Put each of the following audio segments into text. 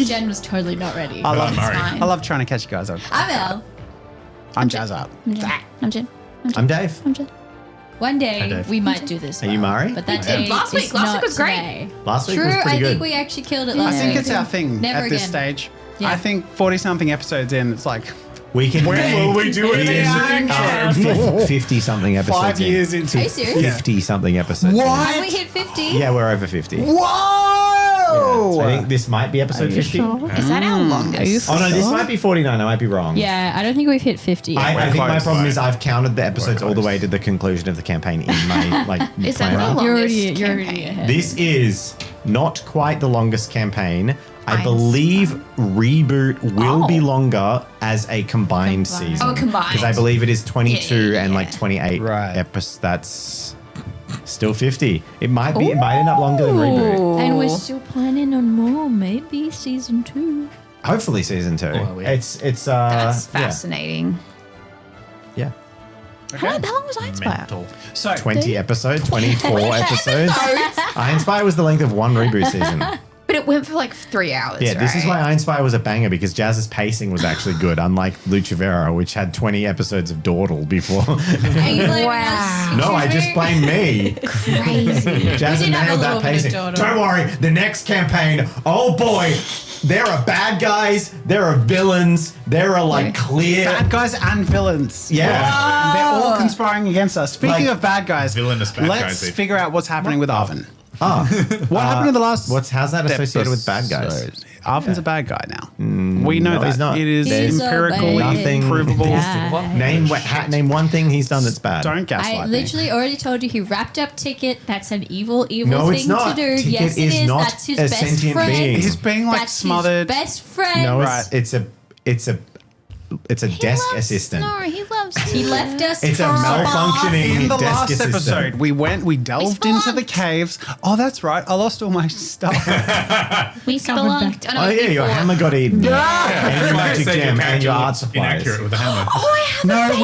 Jen was totally not ready. I Murray. love trying to catch you guys up. I'm Elle. I'm Jazz Up. I'm Jen. I'm Dave. I'm Jen. One day Dave. we might do this. Are you Murray? But that day Last is week not was great. today. Last week True, was pretty I good. think we actually killed it I last think week. it's our thing Never at this again. stage. Yeah. I think 40-something episodes in, it's like, We can when will we do it again? 50-something episodes 5 in. years into Are you serious? 50-something episodes in. Have we hit 50? Yeah, we're over 50. Whoa! So I think this might be episode 50. Is that our longest? Oh, no, this might be 49. I might be wrong. Yeah, I don't think we've hit 50 yet. I think my close. problem is I've counted the episodes all the close. way to the conclusion of the campaign in my Is that planner. the You're longest already campaign? ahead. This is not quite the longest campaign. I Nice. believe Reboot will be longer as a combined season. Oh, combined. Because I believe it is 22 Yeah. and like 28 Right. episodes. That's still 50. It might be. It might end up longer than Reboot. And we're still planning on more, maybe season 2. Hopefully season 2. Oh, yeah. It's That's fascinating. Yeah. How long was I Inspire? Mental. So, 20 episodes, 24 episodes. I Inspire was the length of one Reboot season. But it went for like 3 hours. Yeah, this is right? why I Inspire was a banger, because Jazz's pacing was actually good, unlike LUCEVERA, which had 20 episodes of Dawdle before. Are you blaming Wow. us? No, I just blame me. Crazy. Jazz We did have a nailed little that bit of pacing. Dawdle. Don't worry, the next campaign, oh boy, there are bad guys, there are villains, there are like clear. bad guys and villains. Yeah. They're all conspiring against us. Speaking Like, of bad guys, villainous bad let's guys, even. figure out what's happening with Arvin. Ah, What happened in the last how's that associated with bad guys? episode? Arvin's a bad guy now. We know no, that. he's not. It is He's a empirically bad Nothing provable. guy. Name one thing he's done that's bad. Don't gaslight I me. literally already told you he wrapped up Ticket. That's an evil No, it's thing not. to do. Ticket Yes, it is is. not That's his a best sentient friend. being. He's being like That's smothered. his best friend. No, Right. it's a desk assistant. No, he loves He left us. It's a for malfunctioning In the desk last assistant. episode, we delved into the caves. Oh, that's right. I lost all my stuff. We spelunked. Oh yeah, your hammer got eaten. And your That's why I magic said gem your and your art character supplies. inaccurate with the hammer. Oh, I have No, a baby.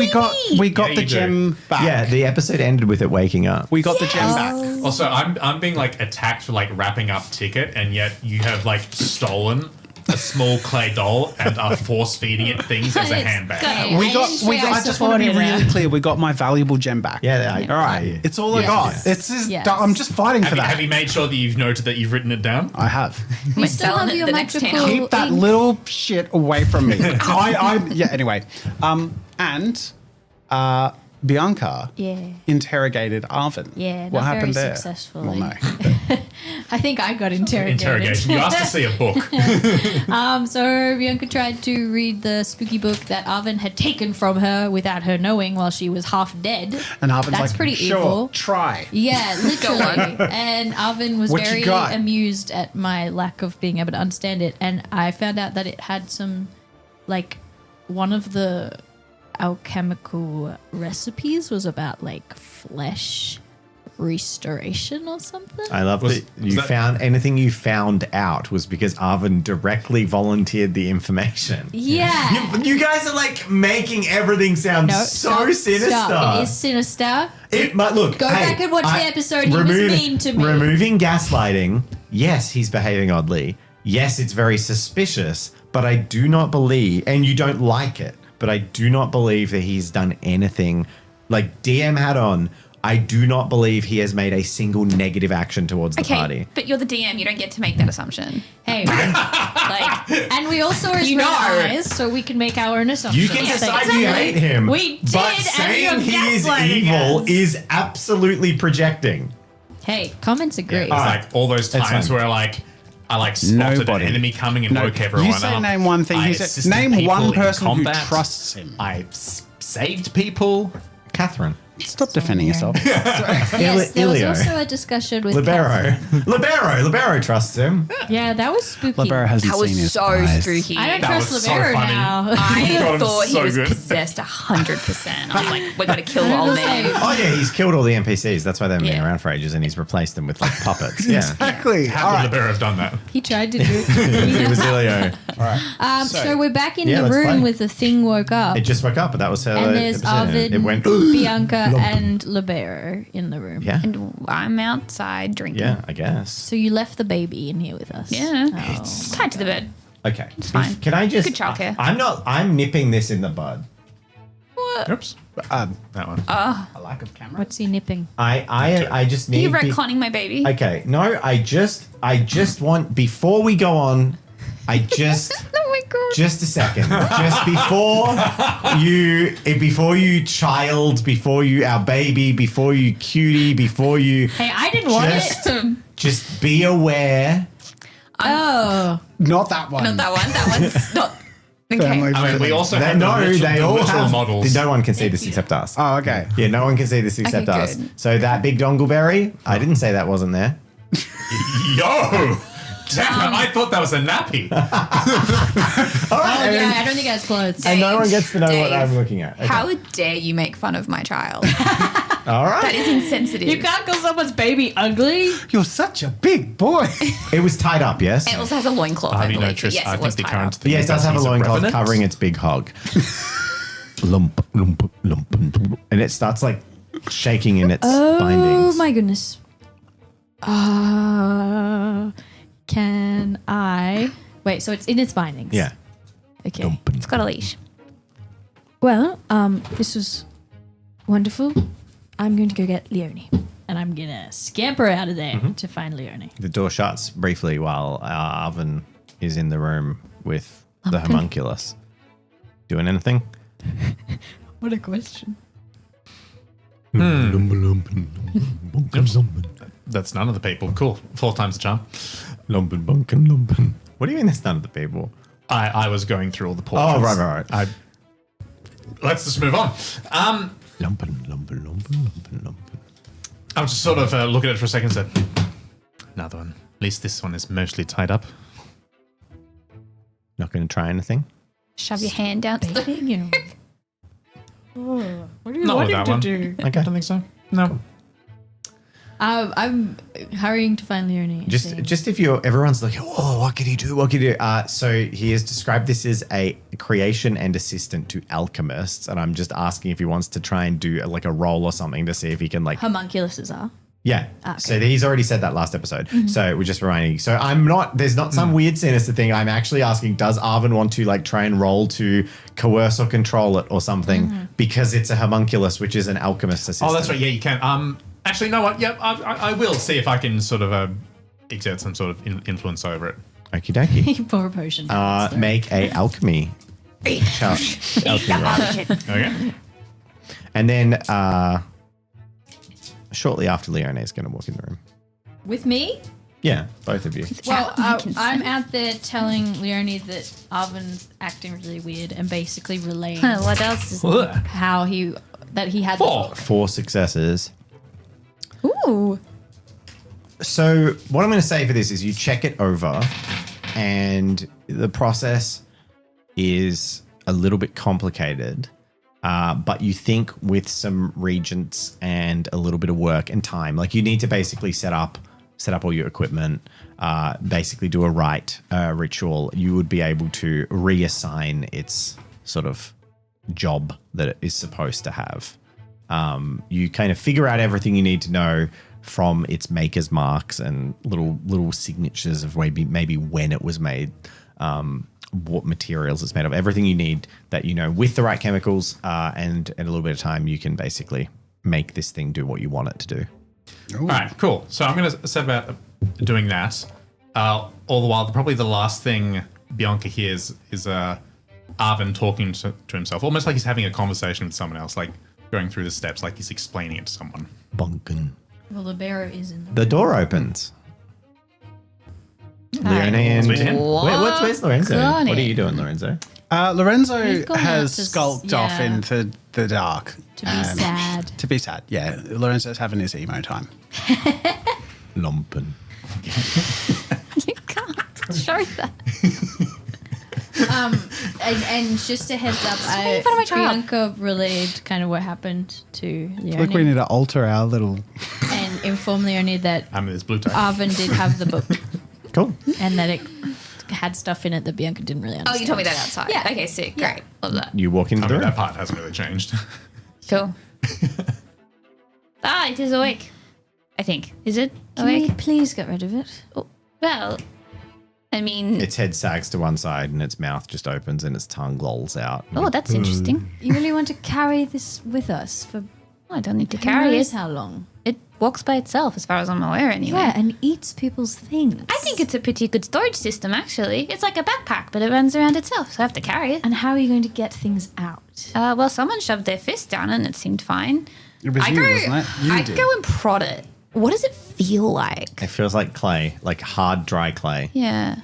we got Yeah, the you do. gem back. Yeah, the episode ended with it waking up. We got the gem back. Also, I'm being like attacked for like wrapping up Ticket, and yet you have like stolen a small clay doll and are force feeding it things as a It's handbag. good. We I got. didn't We say got. I I just want to be supported really her. clear. We got my valuable gem back. Yeah, All right. It's all I got. Yes. It's just. Yes. I'm just fighting for Have that. you made sure that you've noted that you've written it down? I have. We still selling have it your the next magical town. Keep that ink. little shit away from me. Yeah. Anyway, and Bianca Yeah. interrogated Arvin. Yeah, What not happened very there? successfully. Well, no. I think I got interrogated. Interrogation. You asked to see a book. So Bianca tried to read the spooky book that Arvin had taken from her without her knowing while she was half dead. And Arvin's That's like, pretty sure, evil. try. Yeah, literally. And Arvin was What you very got? amused at my lack of being able to understand it. And I found out that it had some, like, one of the alchemical recipes was about, like, flesh restoration or something. I love Was- that was you that- found anything you found out was because Arvin directly volunteered the information. Yeah. You guys are like making everything sound No, so stop, sinister. stop. It is sinister. It might look. Go hey, back and watch the episode. He was mean to me. Removing gaslighting. Yes, he's behaving oddly. Yes, it's very suspicious. But I do not believe, and you don't like it. But I do not believe that he's done anything. Like DM hat on. I do not believe he has made a single negative action towards the Okay, party. but you're the DM. You don't get to make that assumption. Hey, Like, and we all saw his You red know. eyes, so we can make our own assumptions. You can Yeah, decide exactly. you hate him. We did, but and saying you're he is gaslighting evil us. is absolutely projecting. Hey, comments agree. It's like all those That's times fine. where I spotted Nobody. an enemy coming and woke everyone You say up. name one thing. I He said, assisted name people one in person who combat. trusts him. I saved people. Catherine. Stop defending yourself. yes, there was Ilio. also a discussion with Libero. Libero trusts him. Yeah, that was spooky. Libero hasn't that was seen his so eyes. spooky. I don't That trust was so Libero funny. now. God, I thought so he was good. possessed 100%. I was like, we got to kill I old was man. like- Oh yeah, he's killed all the NPCs. That's why they've been Yeah. around for ages, and he's replaced them with like puppets. Yeah, Exactly. How All would right. Libero have done that? He tried to do it. it was Ilio. So we're back in Yeah, the let's room play. with the thing woke up. It just woke up, but that was her. And there's episode. Arvin, It went. Bianca, and Libero in the room. Yeah, And I'm outside drinking. yeah, I guess. So you left the baby in here with us. Yeah. Oh. Tied to the bed. Okay. It's fine. Can I just... Good childcare. I'm nipping this in the bud. Oops. That one. A lack of camera. What's he nipping? I just Are you need... retconning my baby? Okay. No, I just want... Before we go on, I just... Oh my god. Just a second. Just before you child, before you our baby, before you cutie, before you Hey, I didn't want it. just be aware. Oh. Not that one. Not that one. That one's not. Okay. Family I mean, we also They, have they all literal have models. No one can see this except us. Oh, okay. Yeah, no one can see this except Okay, us. good. So that big dongleberry, I didn't say that wasn't there. Yo! Damn, I thought that was a nappy. Oh, yeah, I don't think it has clothes. And no one gets to know what Dave, I'm looking at. Okay. How dare you make fun of my child? All right. That is insensitive. You can't call someone's baby ugly. You're such a big boy. It was tied up, yes? It also has a loincloth. Have I you believe. noticed? Yes, I it was think the tied current up. thing Yeah, it is does that have a he's loincloth revenant. covering its big hog. Lump, lump, lump, lump. And it starts like shaking in its bindings. Oh my goodness. Can I... Wait, so it's in its bindings? Yeah. Okay. It's got a leash. Well, this was wonderful. I'm going to go get Leonie. And I'm going to scamper out of there to find Leonie. The door shuts briefly while Arvin is in the room with the Bumpkin. homunculus. Doing anything? What a question. That's none of the people. Cool. 4 times the charm. Lumpen, bunkin, lumpen. What do you mean there's none of the people? I was going through all the portraits. Oh, right. Let's just move on. Lumpen, lumpen, lumpen, lumpen, lumpen. I was just sort of looking at it for a second and said, another one. At least this one is mostly tied up. Not going to try anything? Shove your hand down. To the- Bathing you. Oh, what do you Not want with him that to one. do? I don't think so. No. I'm hurrying to find Leonie. it seems. Just if everyone's like, oh, what could he do? What could he do? So he has described this as a creation and assistant to alchemists. And I'm just asking if he wants to try and do like a roll or something to see if he can like, Homunculuses are. yeah. Okay. So he's already said that last episode. So we're just reminding you. So there's not some weird sinister thing. I'm actually asking, does Arvin want to like try and roll to coerce or control it or something because it's a homunculus, which is an alchemist assistant? Oh, that's right. Yeah, you can. Actually, you know what? Yep, I will see if I can sort of exert some sort of influence over it. Okie dokie. Pour a potion. Make a alchemy. Alchemy roll. Okay. And then shortly after Leonie is going to walk in the room. With me? Yeah, both of you. Well, I can I'm say. out there telling Leonie that Arvin's acting really weird and basically relaying What else is... how he had 4. 4 successes. Ooh. So what I'm going to say for this is you check it over and the process is a little bit complicated, but you think with some regents and a little bit of work and time, like you need to basically set up all your equipment, basically do a rite ritual, you would be able to reassign its sort of job that it is supposed to have. You kind of figure out everything you need to know from its maker's marks and little signatures of maybe when it was made, what materials it's made of, everything you need that you know with the right chemicals and a little bit of time, you can basically make this thing do what you want it to do. All right, cool. So I'm going to set about doing that. All the while, probably the last thing Bianca hears is Arvin talking to himself, almost like he's having a conversation with someone else, like going through the steps, like he's explaining it to someone. Bumpkin. Well, the bearer is in The door opens. Leonie and Sweet him. where's Lorenzo? Got What are it. you doing, Lorenzo? Lorenzo He's gone has out to skulked off yeah. into the dark. to be sad. To be sad, yeah. Lorenzo's having his emo time. Lumpen. You can't show that. And just a heads up, making fun of my child. Bianca relayed kind of what happened to Look, we Leonie need to alter our little... and inform Leonie that There's blue tie. Arvin did have the book Cool. and that it had stuff in it that Bianca didn't really Oh, understand. you told me that outside. Yeah. Okay, sick. Yeah. Great. Love that. You walk into I the mean, room. that part hasn't really changed. Cool. It is awake. I think. Is it Can we awake? please get rid of it? Oh, well, I mean, Its head sags to one side and its mouth just opens and its tongue lolls out. oh, that's interesting. You really want to carry this with us for Oh, I don't need to who carry knows it. how long? It walks by itself, as far as I'm aware, anyway. Yeah, and eats people's things. I think it's a pretty good storage system, actually. It's like a backpack, but it runs around itself, so I have to carry it. And how are you going to get things out? Well, someone shoved their fist down and it seemed fine. It was you, wasn't it? You I did. go and prod it. What does it feel like? It feels like clay, like hard, dry clay. Yeah.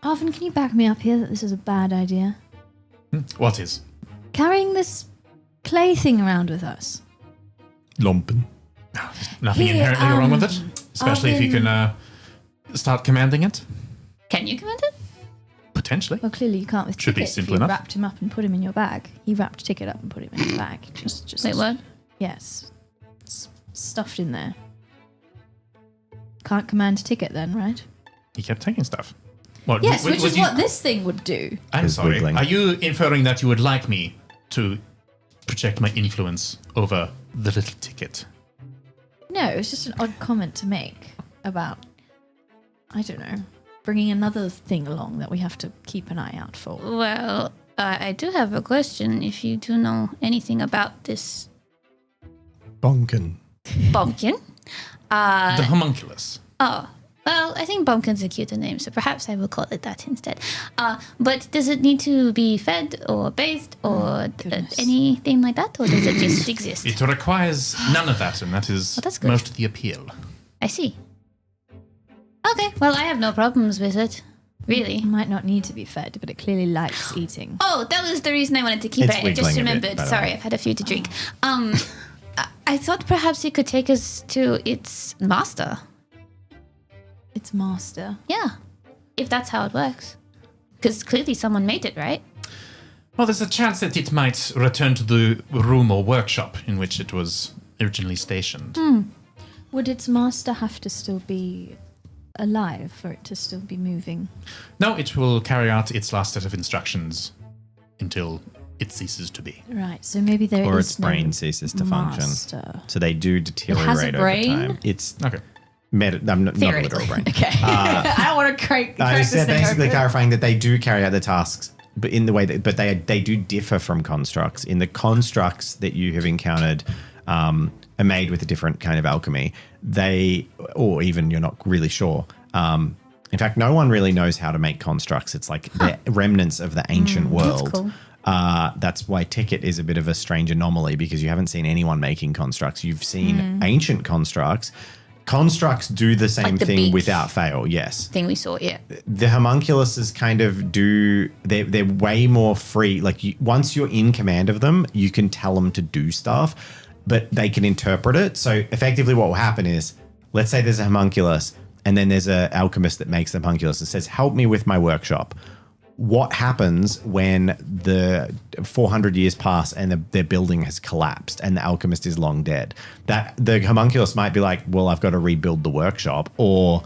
Arvin, can you back me up here that this is a bad idea? What is? Carrying this clay thing around with us. Lumpen. Nothing Here, inherently wrong with it, especially if you Arvin- can start commanding it. Can you command it? Potentially. Well, clearly you can't with Should be Ticket. simple if you enough. wrapped him up and put him in your bag. He wrapped Ticket up and put him in his bag. Just Wait, what? Yes. Stuffed in there. Can't command Ticket then, right? He kept taking stuff. What, Yes, would- which would is you- what this thing would do. I'm Is sorry. wiggling. Are you inferring that you would like me to project my influence over the little ticket? No, it's just an odd comment to make about, I don't know, bringing another thing along that we have to keep an eye out for. Well, I do have a question if you do know anything about this Bumpkin. bumpkin. The homunculus. Oh, well, I think Bumpkin's a cuter name, so perhaps I will call it that instead. But does it need to be fed or bathed or goodness. anything like that, or does it just exist? It requires none of that, and that is that's good. most of the appeal. I see. Okay, well, I have no problems with it, really. It might not need to be fed, but it clearly likes eating. Oh, that was the reason I wanted to keep It's it. I just wiggling a bit, remembered. by the Sorry, way. I've had a few to drink. I thought perhaps it could take us to its master. Its master. Yeah, if that's how it works. Because clearly someone made it, right? Well, there's a chance that it might return to the room or workshop in which it was originally stationed. Would its master have to still be alive for it to still be moving? No, it will carry out its last set of instructions until it ceases to be. Right, so maybe there is Or its no brain ceases to function. master. So they do deteriorate over brain? time. It's Okay. not a literal brain. Okay. I don't want to crack I this said thing basically open. clarifying that they do carry out the tasks, but in the way that, but they do differ from constructs. In the constructs that you have encountered, are made with a different kind of alchemy. They, or even you're not really sure. In fact, no one really knows how to make constructs. It's like the remnants of the ancient world. cool. That's why Ticket is a bit of a strange anomaly because you haven't seen anyone making constructs. You've seen ancient constructs. Constructs do the same Like the thing beak. without fail, yes. Thing we saw, yeah. The homunculuses kind of do, they're way more free. Like once you're in command of them, you can tell them to do stuff, but they can interpret it. So effectively what will happen is, let's say there's a homunculus and then there's an alchemist that makes the homunculus and says, help me with my workshop. What happens when the 400 years pass and their building has collapsed and the alchemist is long dead? That the homunculus might be like, well, I've got to rebuild the workshop, or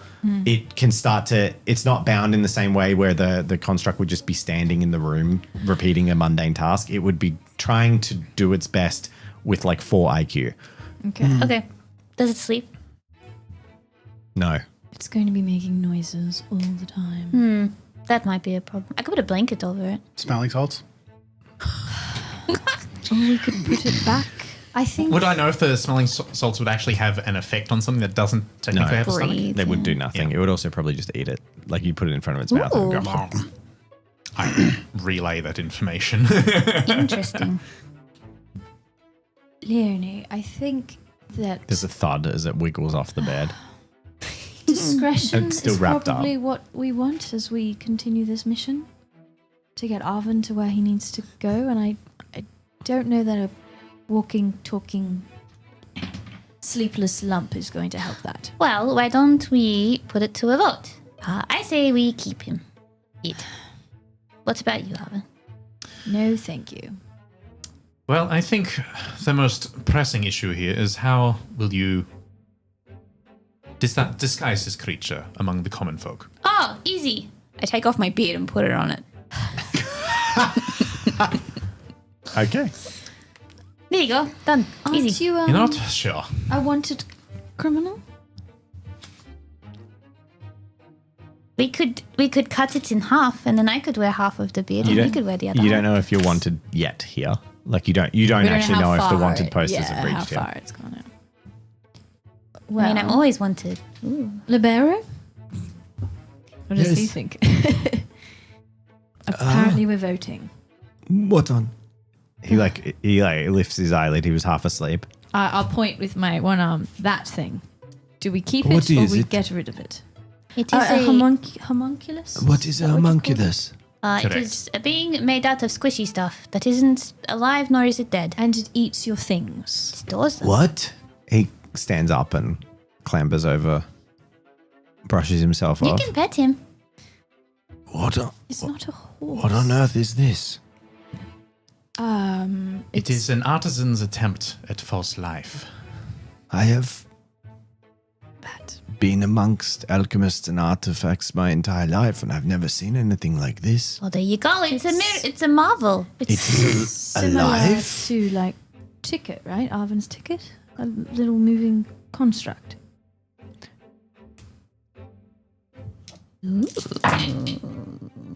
it can start to, it's not bound in the same way where the construct would just be standing in the room repeating a mundane task. It would be trying to do its best with like 4 IQ. Okay. Okay. Does it sleep? No. It's going to be making noises all the time. That might be a problem. I could put a blanket over it. Smelling salts. Or we could put it back. I think. Would I know if the smelling salts would actually have an effect on something that doesn't technically No. have a stomach? Breathe. They would do nothing. It would also probably just eat it. Like you put it in front of its mouth and Ooh. go, I relay that information. Interesting. Leonie, I think that there's a thud as it wiggles off the bed. discretion It's still is wrapped up. probably what we want as we continue this mission. To get Arvin to where he needs to go, and I don't know that a walking, talking, sleepless lump is going to help that. Well, why don't we put it to a vote? I say we keep him. What about you, Arvin? No, thank you. Well, I think the most pressing issue here is how will you disguise this creature among the common folk? Oh, easy. I take off my beard and put it on it. Okay. There you go. Done. Aren't Easy. you You're not sure. a wanted criminal? We could cut it in half, and then I could wear half of the beard, and you could wear the other. You half. don't know if you're wanted yet here. Like you don't actually know if the wanted posters have reached how far yet. it's gone out. I mean, I'm always wanted. Ooh. Libero? What does he Yes. think? Apparently we're voting. What on? He lifts his eyelid. He was half asleep. I'll point with my one arm. That thing. Do we keep What it or is we it? get rid of it? It is A homunculus? What is a homunculus? It Correct. is a being made out of squishy stuff that isn't alive nor is it dead. And it eats your things. Stores them. What? He stands up and clambers over, brushes himself You off. can pet him. What? It's not a horse. What on earth is this? It is an artisan's attempt at false life. I have that. been amongst alchemists and artifacts my entire life, and I've never seen anything like this. Well, there you go. It's a marvel. It's Similar alive? to like ticket, right? Arvin's ticket, a little moving construct.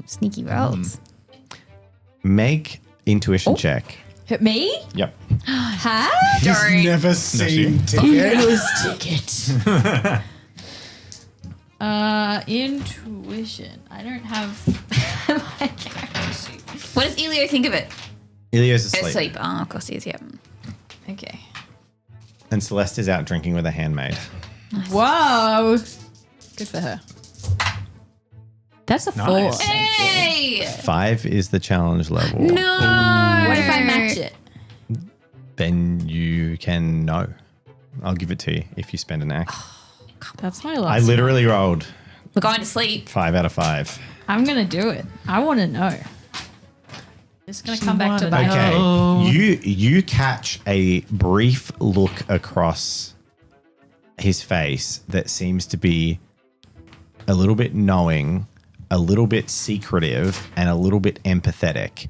Sneaky rolls. Make intuition check. Hit me? Yep. Huh? Never seen ticket. ticket. Intuition. I don't have my character sheet. What does Elio think of it? Ilio's asleep. Asleep. Oh, of course he is, yeah. Okay. And Celeste is out drinking with a handmaid. Whoa. Good for her. That's a 4. Nice. Hey! 5 is the challenge level. No! What if I match it? Then you can know. I'll give it to you if you spend an act. That's my I last. literally rolled We're going to sleep. 5 out of 5. I'm gonna do it. I want to know. It's gonna come back to bite. Okay. You catch a brief look across his face that seems to be a little bit knowing, a little bit secretive, and a little bit empathetic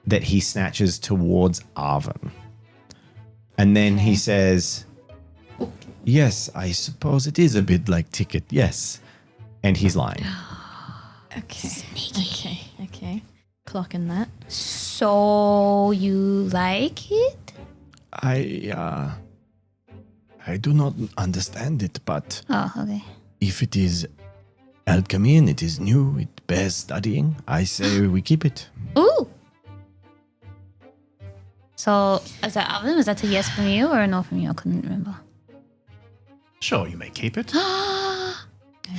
that he snatches towards Arvin. And then he says, "Yes, I suppose it is a bit like ticket, yes." And he's lying. Okay. Okay. Clocking that. So you like it? I do not understand it, but Oh, okay. if it is alchemy and it is new, it bears studying, I say we keep it. Ooh. So, is that Alvin? Was that a yes from you or a no from you? I couldn't remember. Sure, you may keep it. I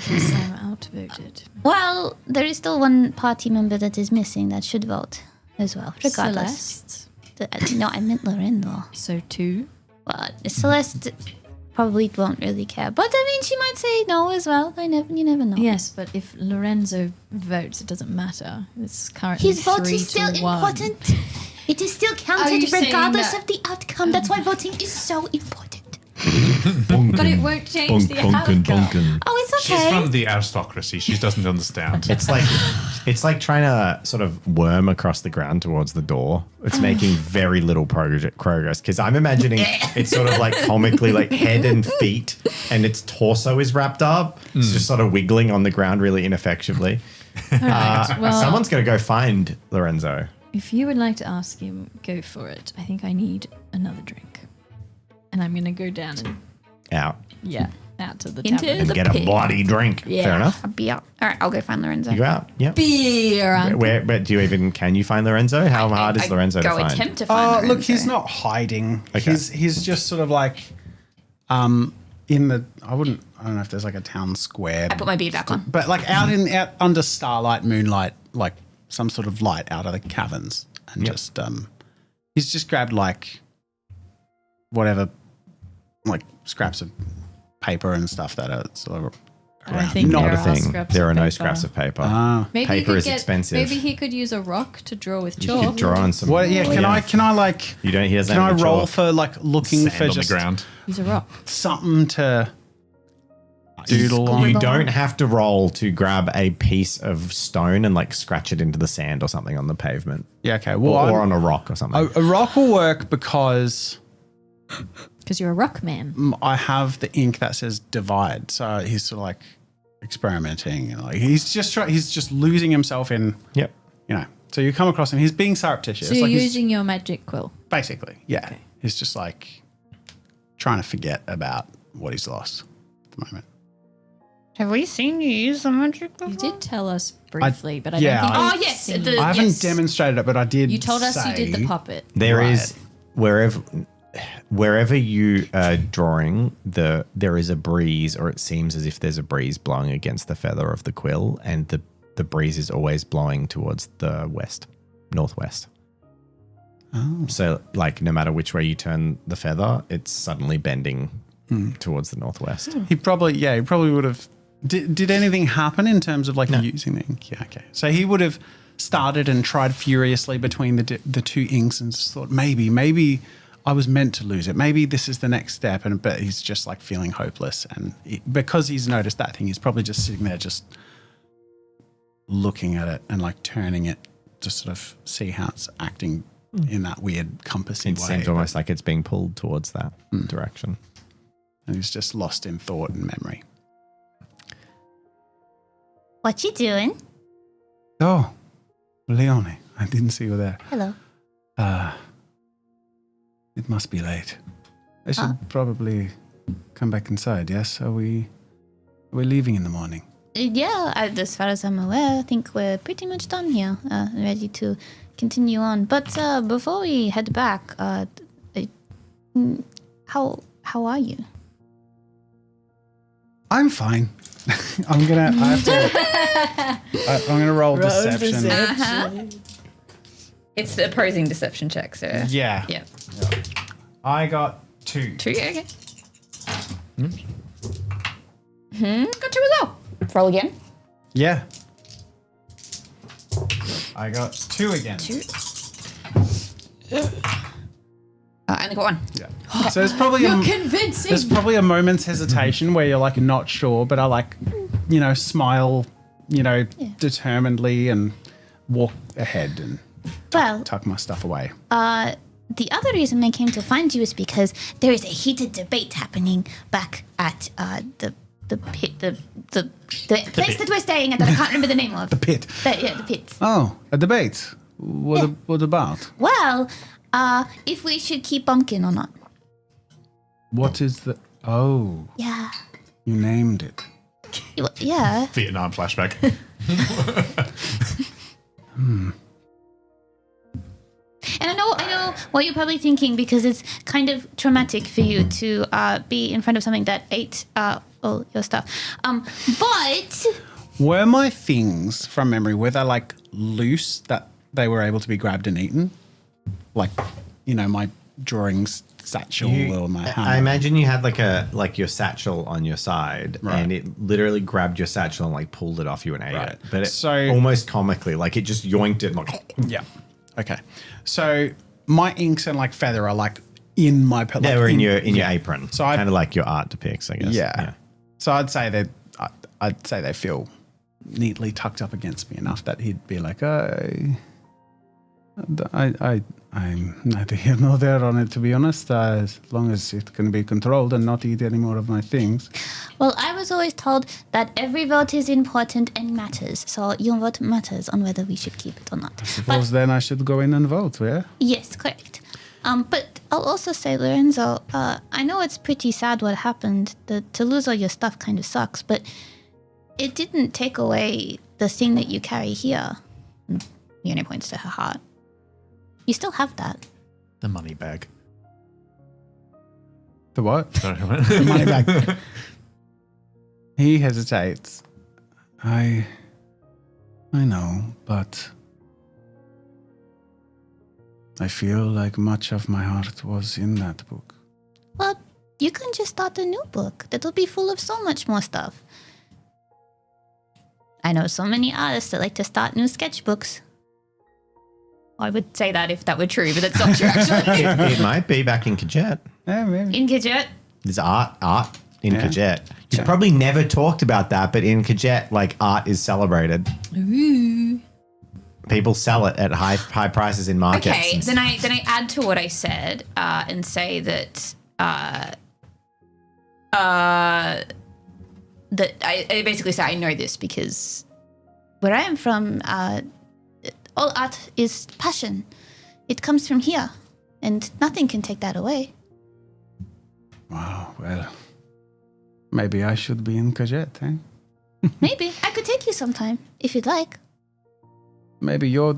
guess I'm outvoted. Well, there is still one party member that is missing that should vote as well, regardless. Celeste. No, I meant Lorenzo. So 2. Well, Celeste probably won't really care, but I mean, she might say no as well. You never know. Yes, but if Lorenzo votes, it doesn't matter. It's currently His vote 3 is still to 1. important. It is still Are counted you saying regardless that- of the outcome. That's why voting is so important. But it won't change the outcome. Oh, it's She's okay. from the aristocracy. She doesn't understand. It's like trying to sort of worm across the ground towards the door. It's making very little progress because I'm imagining it's sort of like comically like head and feet and its torso is wrapped up. It's just sort of wiggling on the ground really ineffectively. Well, Someone's going to go find Lorenzo. if you would like to ask him, go for it. I think I need another drink. And I'm going to go down and, Out out to the Into tavern. and the get a pig. bloody drink. Yeah. Fair enough. I'll be out. All right, I'll go find Lorenzo. You go out. Yeah. Beer, Uncle. But do you even, can you find Lorenzo? How hard is Lorenzo to go find? attempt to find Lorenzo. Look, he's not hiding. Okay. He's just sort of like in the I don't know if there's like a town square. I put my beard back on. But like out under starlight, moonlight, like some sort of light out of the caverns. And just he's just grabbed like whatever like scraps of paper and stuff that are sort of I around. think Not there a are thing. scraps There of are no paper. scraps of paper. Maybe Paper he could is expensive. Maybe he could use a rock to draw with You chalk. could draw on some. What? Yeah. Can I like? You don't hear Can I roll for like looking Sand for on just the ground. Use a rock. something to doodle on? You don't have to roll to grab a piece of stone and like scratch it into the sand or something on the pavement. Yeah. Okay. Well, Or on a rock or something. a rock will work because Because you're a rock man. I have the ink that says divide. So he's sort of like experimenting. And like he's just losing himself in. Yep. You know. So you come across him. He's being surreptitious. So you're like using your magic quill. basically, yeah. Okay. He's just like trying to forget about what he's lost at the moment. Have we seen you use the magic? You did tell us briefly, but I yeah, don't think. Oh, we've yes, seen the- it. I haven't yes. demonstrated it, but I did. You told us you did the say- puppet. There Right. is wherever you are drawing, there is a breeze, or it seems as if there's a breeze blowing against the feather of the quill, and the breeze is always blowing towards the northwest. Oh. So, like, no matter which way you turn the feather, it's suddenly bending towards the northwest. He probably would have. Did anything happen in terms of like using the ink? Yeah, okay. So he would have started and tried furiously between the two inks and just thought maybe I was meant to lose it. Maybe this is the next step, but he's just like feeling hopeless, and because he's noticed that thing, he's probably just sitting there just looking at it and like turning it to sort of see how it's acting in that weird compassy It way. seems almost like it's being pulled towards that direction. And he's just lost in thought and memory. What you doing? Oh, Leone, I didn't see you there. Hello. It must be late. I should probably come back inside, yes? We're leaving in the morning. Yeah, as far as I'm aware, I think we're pretty much done here, ready to continue on. But before we head back, how are you? I'm fine. I'm gonna roll deception. It's the opposing deception check, so. Yeah. Yeah. I got 2. 2, okay. Got 2 as well. Roll again. Yeah. I got 2 again. 2. I only got 1. Yeah. So there's probably Convincing. there's probably a moment's hesitation where you're like not sure, but I like, smile, determinedly and walk ahead and Well, tuck my stuff away. the other reason I came to find you is because there is a heated debate happening back at the pit, the place that we're staying at that I can't remember the name of. The pit. The pit. Oh, a debate. What about? Well, if we should keep Bumpkin or not. What is the... Oh, Yeah. you named it. Yeah. Vietnam flashback. And I know what you're probably thinking, because it's kind of traumatic for you to be in front of something that ate all your stuff. But Were my things from memory, were they like loose that they were able to be grabbed and eaten? Like, my drawings satchel or my hammer? I imagine you had like your satchel on your side, Right. and it literally grabbed your satchel and like pulled it off you and ate Right. it. But it So- almost comically, like it just yoinked it and like Yeah. Okay. So my inks and like feather are like in my... Like, they were in your apron. So I- kind of like your art depicts, I guess. Yeah. So I'd say they feel neatly tucked up against me enough that he'd be like, I'm neither here nor there on it, to be honest, as long as it can be controlled and not eat any more of my things. well, I was always told that every vote is important and matters. So your vote matters on whether we should keep it or not. Suppose then I should go in and vote, yeah? Yes, correct. But I'll also say, Lorenzo, I know it's pretty sad what happened. To lose all your stuff kind of sucks, but it didn't take away the thing that you carry here. Yoni points to her heart. You still have that. The money bag. The what? Sorry. The money bag. He hesitates. I know, but I feel like much of my heart was in that book. Well, you can just start a new book that'll be full of so much more stuff. I know so many artists that like to start new sketchbooks. I would say that if that were true, but that's not true, actually. It might be back in Kajet. Yeah, maybe. In Kajet. There's art in Yeah. Kajet. You've probably never talked about that, but in Kajet, like art is celebrated. Ooh. People sell it at high prices in markets. Okay, then I add to what I said and say that I basically say I know this because Where I am from, all art is passion. It comes from here, and nothing can take that away. Wow, well, maybe I should be in Cagette, eh? Maybe I could take you sometime if you'd like. Maybe your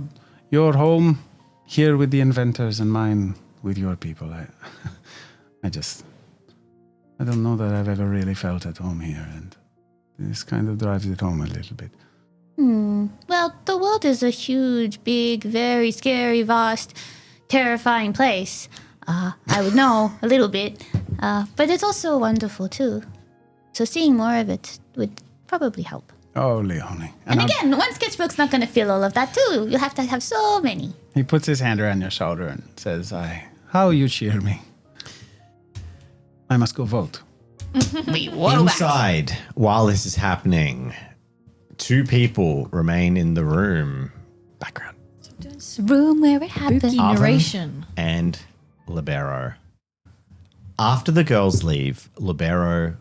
home here with the inventors and mine with your people. I don't know that I've ever really felt at home here, and this kind of drives it home a little bit. Well, the world is a huge, big, very scary, vast, terrifying place. I would know a little bit, but it's also wonderful too. So seeing more of it would probably help. Oh, Leonie. And again, one sketchbook's not going to fill all of that too. You'll have to have so many. He puts his hand around your shoulder and says, how you cheer me. I must go vote. Inside, while this is happening, 2 people remain in the room. Background. Room where it happened. Spooky Arvin narration. and Libero. After the girls leave, Libero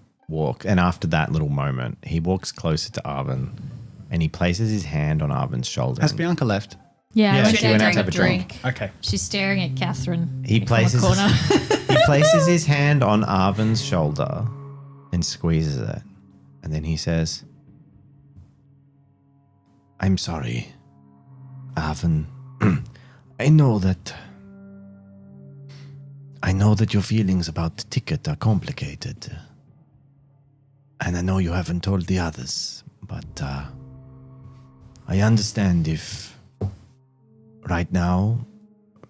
and after that little moment, he walks closer to Arvin and he places his hand on Arvin's shoulder. Has Bianca left? Yeah, Yeah, I went she down went to out to have a drink. Okay. She's staring at Catherine. He from places a corner. he places his hand on Arvin's shoulder and squeezes it. And then he says, I'm sorry, Arvin. I know that your feelings about the ticket are complicated. And I know you haven't told the others, but I understand if right now,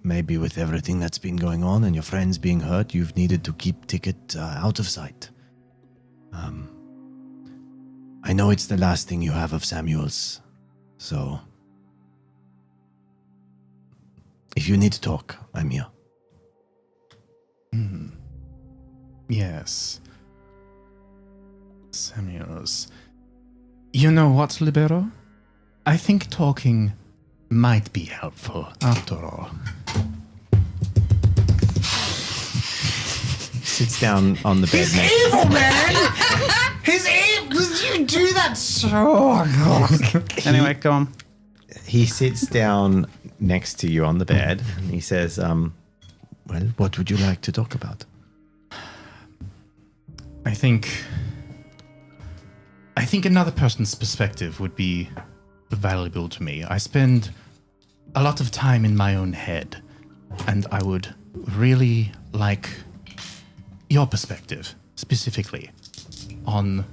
maybe with everything that's been going on and your friends being hurt, you've needed to keep ticket out of sight. I know it's the last thing you have of Samuel's, so if you need to talk, I'm here. Yes. Samuels. You know what, Libero? I think talking might be helpful after all. Sits down on the bed next. Evil, man! He's evil! You do that so... Anyway, go on. He sits down next to you on the bed and he says, well, what would you like to talk about? I think another person's perspective would be valuable to me. I spend a lot of time in my own head, and I would really like your perspective, specifically, on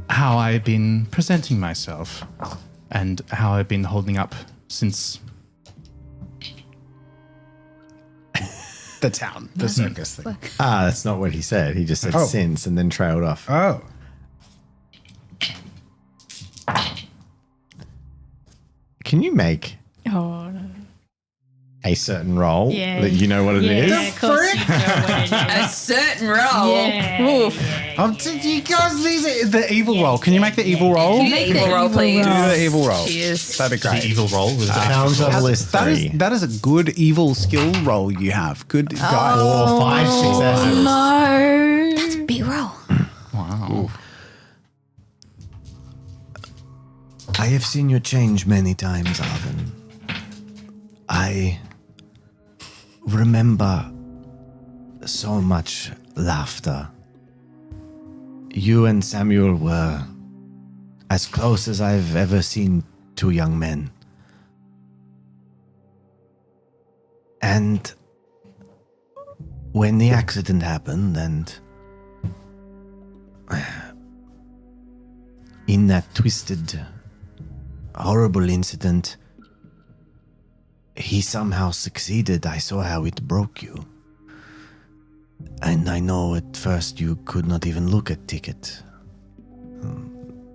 how I've been presenting myself and how I've been holding up since... The town. The circus thing. That's not what he said. He just said since and then trailed off. Oh. Can you make Oh, no. a certain role Yeah. that you know what it is? Yeah, of course you know what it is. a certain role. Yeah. Oof. You guys, the evil roll. Can you make the evil roll? Can you make the roll, please? Do the evil roll. Cheers. That'd be great. The evil roll with Challenge level is That 3. that is a good evil skill roll you have. Good guys. 4, 5 successes. No. That's a big roll. Wow. I have seen you change many times, Arvin. I remember so much laughter. You and Samuel were as close as I've ever seen 2 young men. And when the accident happened and in that twisted, horrible incident, he somehow succeeded. I saw how it broke you. And I know at first you could not even look at Ticket.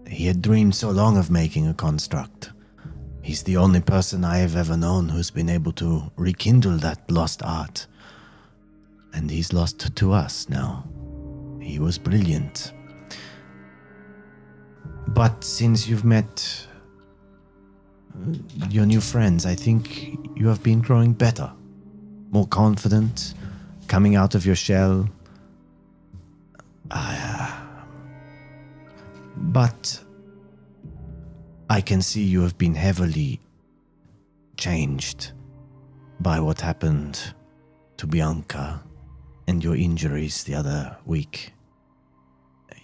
He had dreamed so long of making a construct. He's the only person I have ever known who's been able to rekindle that lost art. And he's lost to us now. He was brilliant. But since you've met your new friends, I think you have been growing better. More confident, coming out of your shell. But I can see you have been heavily changed by what happened to Bianca and your injuries the other week.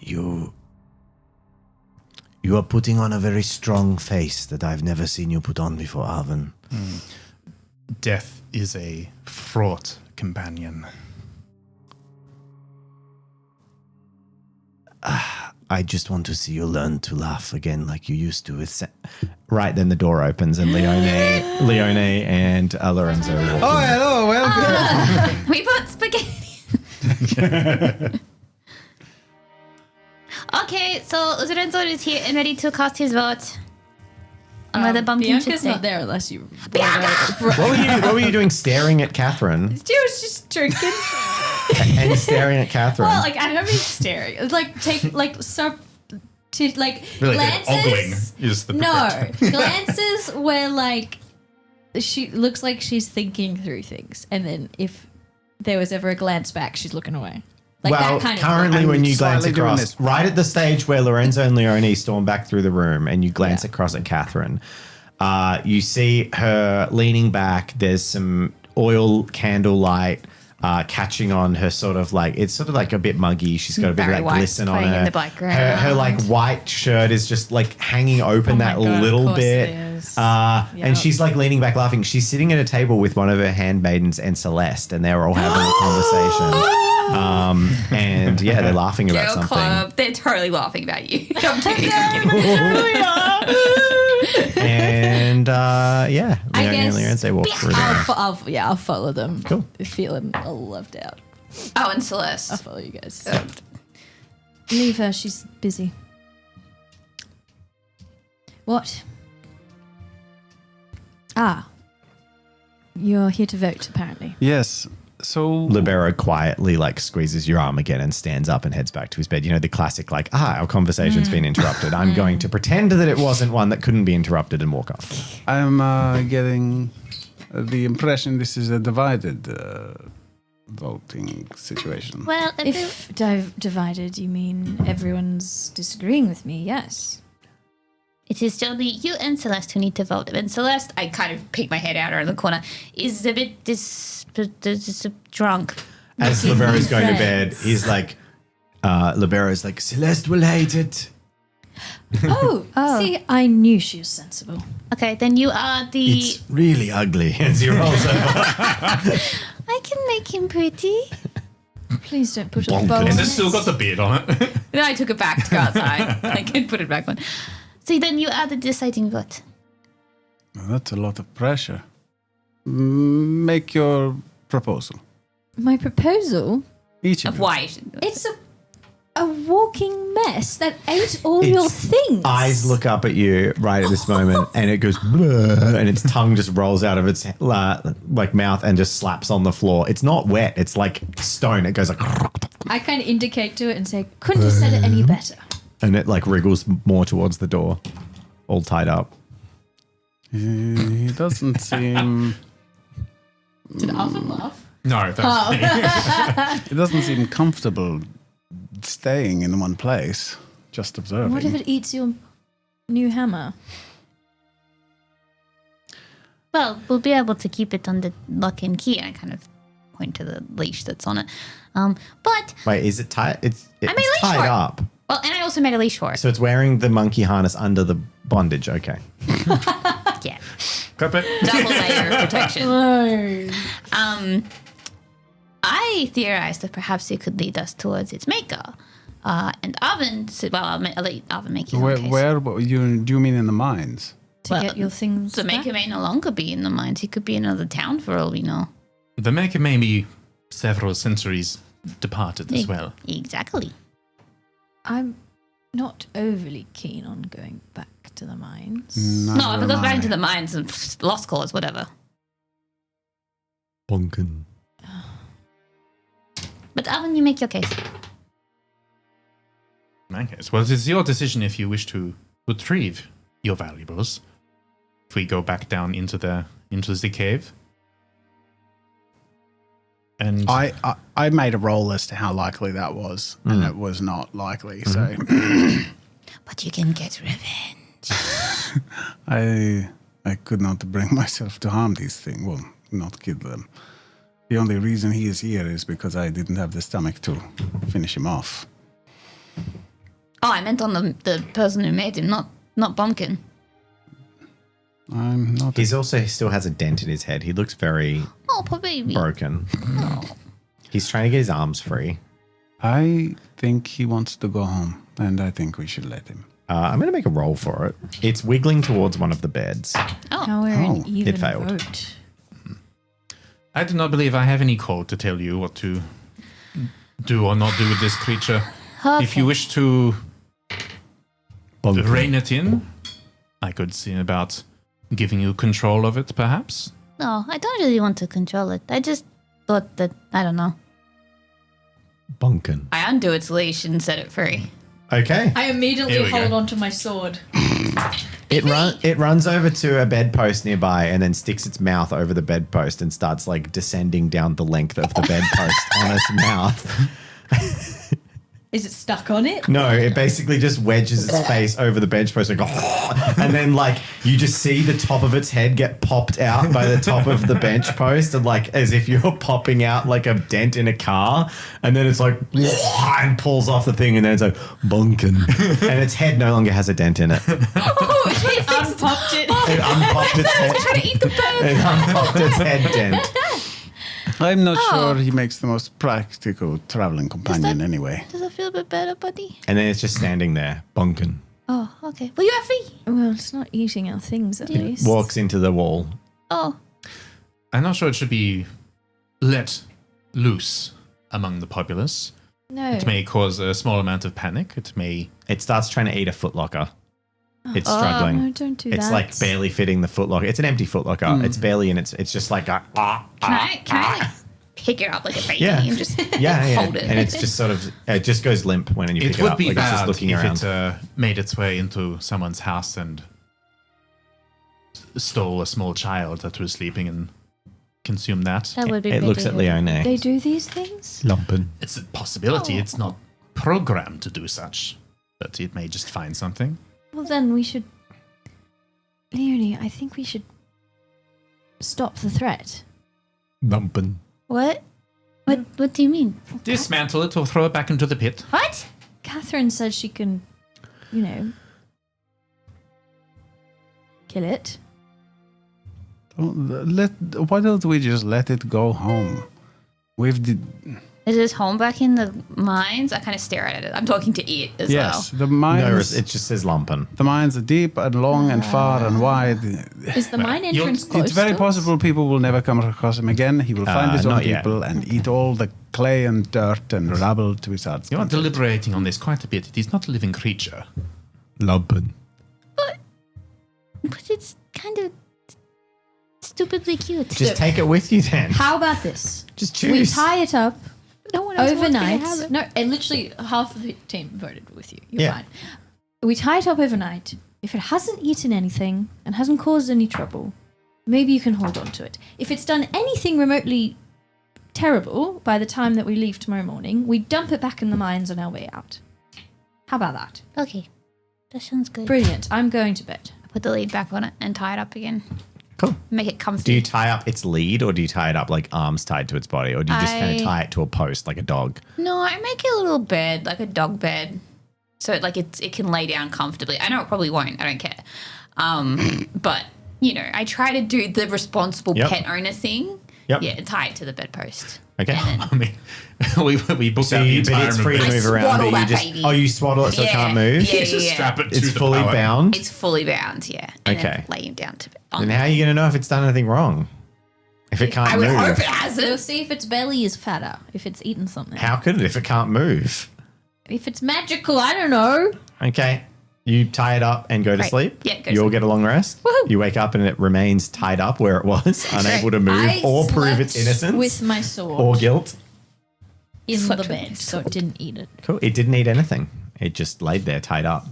You are putting on a very strong face that I've never seen you put on before, Arvin. Death is a fraught companion. I just want to see you learn to laugh again like you used to with Right then the door opens and Leone and Lorenzo walk in. Oh, hello, welcome. We bought spaghetti. Okay, so Lorenzo is here and ready to cast his vote on whether Bumpkin should Bianca's stay. not there unless you. What were you doing staring at Catherine She was just drinking. and staring at Catherine? Well, like I don't mean staring. It's like take like so to like Really, glances. ogling is the No, glances where like she looks like she's thinking through things, and then if there was ever a glance back, she's looking away. Like well, that kind currently I'm when you glance slightly doing across, this. right at the stage where Lorenzo and Leone storm back through the room and you glance across at Catherine, you see her leaning back. There's some oil candlelight catching on her sort of like, it's sort of like a bit muggy. She's got a bit Barry of that White's glisten on playing her. in the background. Her like white shirt is just like hanging open Oh my that God, of little course bit. it is. And Yep. she's like leaning back laughing. She's sitting at a table with one of her handmaidens and Celeste, and they're all having a conversation. And yeah, they're laughing about Girl something. club. They're totally laughing about you. I'm kidding. I'm kidding. And yeah, I Leone and guess- Lorenzo walk through there. I'll follow them. Cool. Feeling all left out. Oh, and Celeste. I'll follow you guys. Leave her. She's busy. What? Ah. You're here to vote, apparently. Yes. So Libero quietly like squeezes your arm again and stands up and heads back to his bed. You know, the classic like, our conversation's been interrupted. I'm going to pretend that it wasn't one that couldn't be interrupted and walk off. I'm getting the impression this is a divided voting situation. Well, If divided, you mean everyone's disagreeing with me, yes. it is only you and Celeste who need to vote. And Celeste, I kind of peek my head out around the corner. is a bit drunk. As Making Libero's going to friends. bed, he's like, Libero's like, Celeste will hate it. Oh, see, I knew she was sensible. Okay, then you are the... It's really ugly. As he rolls over. I can make him pretty. Please don't put a Bumpkin. bow on Has it. it still got the beard on it? Then I took it back to go outside. I can put it back on. So then you are the deciding vote. Well, that's a lot of pressure. Make your proposal. My proposal? Each of Of you. white. It's a walking mess that ate all your Its things. Eyes look up at you right at this moment, and it goes, "Bleh," and its tongue just rolls out of its like mouth and just slaps on the floor. It's not wet; it's like stone. It goes like, I kind of indicate to it and say, couldn't have said it any better. and it like wriggles more towards the door, all tied up. He doesn't seem. Did Arvin laugh? No, that's It doesn't seem comfortable staying in one place. Just observing. What if it eats your new hammer? Well, we'll be able to keep it under lock and key. I kind of point to the leash that's on it. But, Wait, is it tied? It's made a leash tied for it. up, well, and I also made a leash for it. so it's wearing the monkey harness under the bondage. Okay. Yeah. clip it. Double layer of protection. No. I theorized that perhaps it could lead us towards its maker. And Arvin said, well, I'll let Arvin make his own case. What, do you mean in the mines? To Well, get your things The maker back? may no longer be in the mines. He could be in another town for all we know. The maker may be several centuries departed as well. Exactly. I'm not overly keen on going back to the mines. No, if it goes back into the mines and lost cause, whatever. Bumpkin. But Arvin, you make your case. In that case, well, it is your decision if you wish to retrieve your valuables. If we go back down into the cave, and I made a roll as to how likely that was, and it was not likely. So but you can get revenge. I could not bring myself to harm these things. Well, not kill them. The only reason he is here is because I didn't have the stomach to finish him off. Oh, I meant on the person who made him, not Bumpkin. I'm not. He still has a dent in his head. He looks very Oh, poor baby. broken. Oh. He's trying to get his arms free. I think he wants to go home, and I think we should let him. I'm going to make a roll for it. It's wiggling towards one of the beds. Now we're Oh, an even it failed. vote. I do not believe I have any call to tell you what to do or not do with this creature. If you wish to rein it in, I could see about giving you control of it, perhaps. No, I don't really want to control it. I just thought that, I don't know. Bunkin. I undo its leash and set it free. Okay. I Here immediately we hold go. onto my sword. It runs over to a bedpost nearby and then sticks its mouth over the bedpost and starts like descending down the length of the bedpost on its mouth. Is it stuck on it? No, it basically just wedges its face over the bedpost like, and then like you just see the top of its head get popped out by the top of the bench post, and like as if you're popping out like a dent in a car, and then it's like and pulls off the thing, and then it's like bunkin, and its head no longer has a dent in it. Oh, it unpopped it. It unpopped its head. Trying to eat the bird. It unpopped its head dent. I'm not sure he makes the most practical traveling companion anyway. Does it feel a bit better, buddy? And then it's just standing there, bunkin. Oh, okay. Well, you have free. Well, it's not eating our things at least. Walks into the wall. Oh, I'm not sure it should be let loose among the populace. No. It may cause a small amount of panic. It may. It starts trying to eat a footlocker. It's struggling. No, don't do that. It's like barely fitting the footlocker. It's an empty footlocker. It's barely in. It's just like a. can I like, pick it up like a baby Yeah. and just Yeah, hold it? and it's just sort of it just goes limp when you pick It it would up. be Like it's just bad looking if around. it made its way into someone's house and stole a small child that was sleeping and consumed that. That would be It looks at pretty good. Leone. They do these things? Lumpen. It's a possibility. It's not programmed to do such, but it may just find something. Well, then we should... Leonie, I think we should stop the threat. Lumpen. What? What do you mean? Dismantle it or throw it back into the pit. What? Catherine says she can, kill it. Why don't we just let it go home? Is this home back in the mines? I kind of stare at it. I'm talking to it as Yes, well. the No, mines. it just says Lumpen. The mines are deep and long and far and wide. Is the mine entrance close? It's very to us? possible people will never come across him again. He will find his own not yet. people and eat all the clay and dirt and rubble to his heart's You are content. deliberating on this quite a bit. It is not a living creature. Lumpen. But it's kind of stupidly cute. Just take it with you then. How about this? Just We choose. tie it up no one else wants me to have overnight. it. No, and literally half of the team voted with you. You're Yeah. fine. We tie it up overnight. If it hasn't eaten anything and hasn't caused any trouble, maybe you can hold on to it. If it's done anything remotely terrible by the time that we leave tomorrow morning, we dump it back in the mines on our way out. How about that? Okay. That sounds good. Brilliant. I'm going to bed. Put the lead back on it and tie it up again. Cool. Make it comfy. Do you tie up its lead or do you tie it up like arms tied to its body or do you just kind I- of tie it to a post like a dog? No, I make it a little bed, like a dog bed. So it can lay down comfortably. I know it probably won't. I don't care. But, I try to do the responsible Yep. pet owner thing. Yep. Yeah, tie it to the bedpost. Okay. I mean, we booked So out the you, but entire it's free to room. move around. swaddle But you that just baby. you swaddle it so it can't move. Yeah, Just yeah. strap it to It's the fully pallet. bound. It's fully bound, yeah. And Okay. then lay him down to bed. Then how are you going to know if it's done anything wrong? If it can't I would move, hope it We'll hasn't. see if its belly is fatter, if it's eaten something. how could it if it can't move? If it's magical, I don't know. Okay. You tie it up and go to Right. sleep. Yeah, go to You'll sleep. get a long rest. Woohoo. You wake up and it remains tied up where it was, unable to move I or prove its slept innocence with my sword or guilt. in Slept the with my bed, so it didn't eat it. Cool. It didn't eat anything. It just laid there tied up.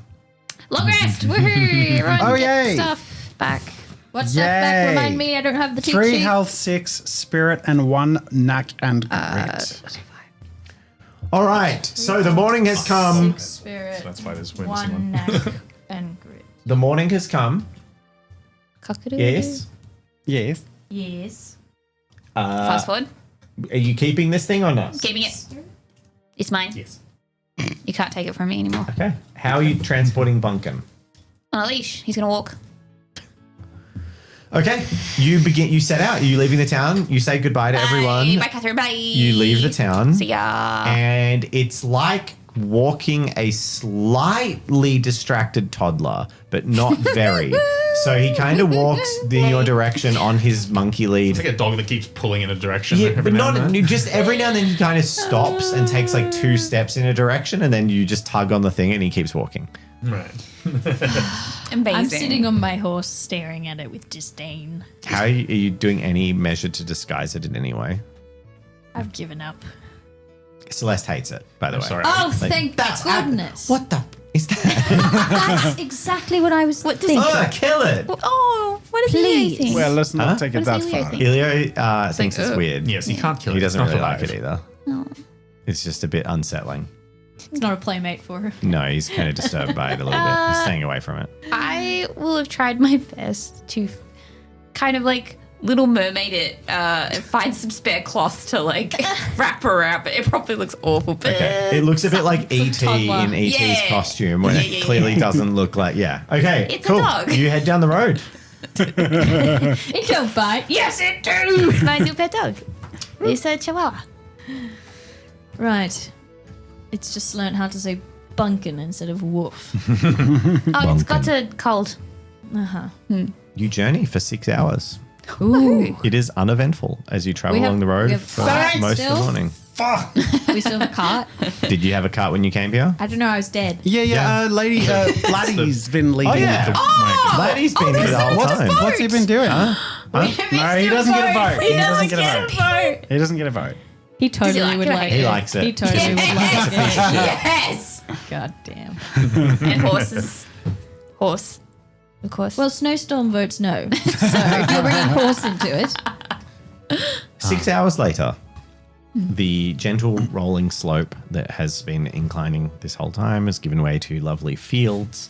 Long rest. Woohoo. Everyone Oh, get yay. stuff back. What's that back? Yay. Remind me, I don't have the cheat 3 sheet. health, 6 spirit, and 1 knack and grit. All right. So the morning has come. Spirit. So that's why there's we're missing One one. knack and grit. The morning has come. Cockadoo. Yes. Yes. Yes. Fast forward. Are you keeping this thing or not? Keeping it. It's mine. Yes. You can't take it from me anymore. Okay. How are you transporting Bumpkin? On a leash. He's going to walk. Okay. You set out. Are you leaving the town? You say goodbye to everyone. Bye, Catherine. Bye. You leave the town. See ya. And it's like walking a slightly distracted toddler, but not very. So he kind of walks in your direction on his monkey lead. It's like a dog that keeps pulling in a direction. Yeah, every but now and not then. just every now and then he kind of stops and takes like 2 steps in a direction, and then you just tug on the thing and he keeps walking. Right. Amazing. I'm sitting on my horse staring at it with disdain. How are you doing any measure to disguise it in any way? I've given up. Celeste hates it, by the way. Sorry. Oh, Like, thank that's goodness. What the is that? That's exactly what I was thinking. Oh, kill it! Oh, what does Please. he think? Well, let's not Huh? take it What that does Elio far. think? Elio thinks it's weird. Yes, you can't kill it. He doesn't It's not really like alive. it either. No. It's just a bit unsettling. It's not a playmate for her. No, he's kind of disturbed by it a little bit. He's staying away from it. I will have tried my best to kind of like Little Mermaid it and find some spare cloth to like wrap around, but it probably looks awful. But Okay. It looks a bit like E.T. toddler. in E.T.'s Yeah. costume when it Yeah. clearly doesn't look like, yeah. Okay, It's a cool. dog. You head down the road. It don't bite. yes, it do. It's my new pet dog. It's a Chihuahua. Right. It's just learned how to say bunkin instead of woof. Oh, it's got a cold. Uh-huh. You journey for 6 hours. Ooh. It is uneventful as you travel We have- along the we road have for cart most of still? the morning. We still have a cart. Did you have a cart when you came here? I don't know, I was dead. Yeah. Laddie's been leading. yeah. the Laddie's been here the whole time. What's he been doing? Huh? No, he doesn't get a vote. He doesn't get a vote. He doesn't get a vote. He totally like would it? like He it. likes it. He totally would like it. Yes. God damn. And horses. Horse. Of course. Well, Snowstorm votes no. So if you're bringing horse into it, 6 hours later, the gentle rolling slope that has been inclining this whole time has given way to lovely fields,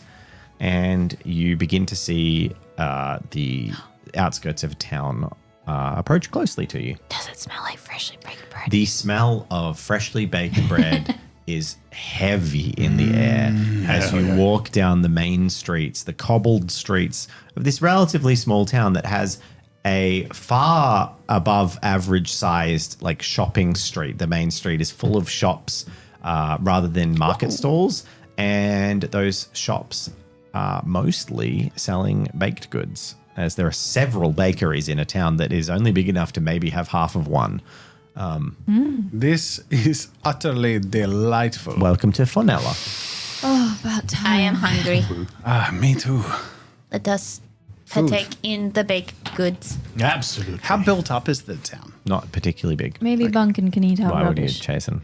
and you begin to see the outskirts of town approach closely to you. does it smell like freshly baked bread? The smell of freshly baked bread is heavy in the air as you walk down the main streets, the cobbled streets of this relatively small town that has a far above average sized like shopping street. The main street is full of shops rather than market stalls, and those shops are mostly selling baked goods, as there are several bakeries in a town that is only big enough to maybe have half of one. This is utterly delightful. Welcome to Fonella. oh, about time. I am hungry. Me too. Let us partake in the baked goods. Absolutely. How built up is the town? Not particularly big. Maybe Bunkin can eat our Why would you, rubbish. Jason?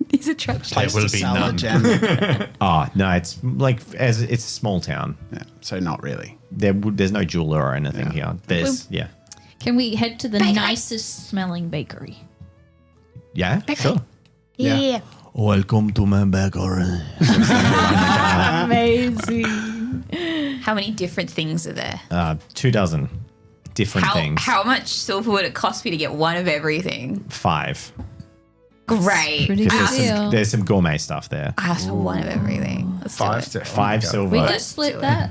These are trash. There will to be sell none. a gem. Oh, no, it's like as it's a small town. Yeah, so not really. There's no jeweler or anything here. There's Can we head to the nicest smelling bakery? yeah, sure. Yeah. Welcome to my bakery. Amazing. How many different things are there? 24 different things. How much silver would it cost me to get one of everything? 5. Great. Pretty I good asked, deal. There's some gourmet stuff there. I asked for one of everything. Let's do 5 it. to 5 silver. We Let's can split do it. that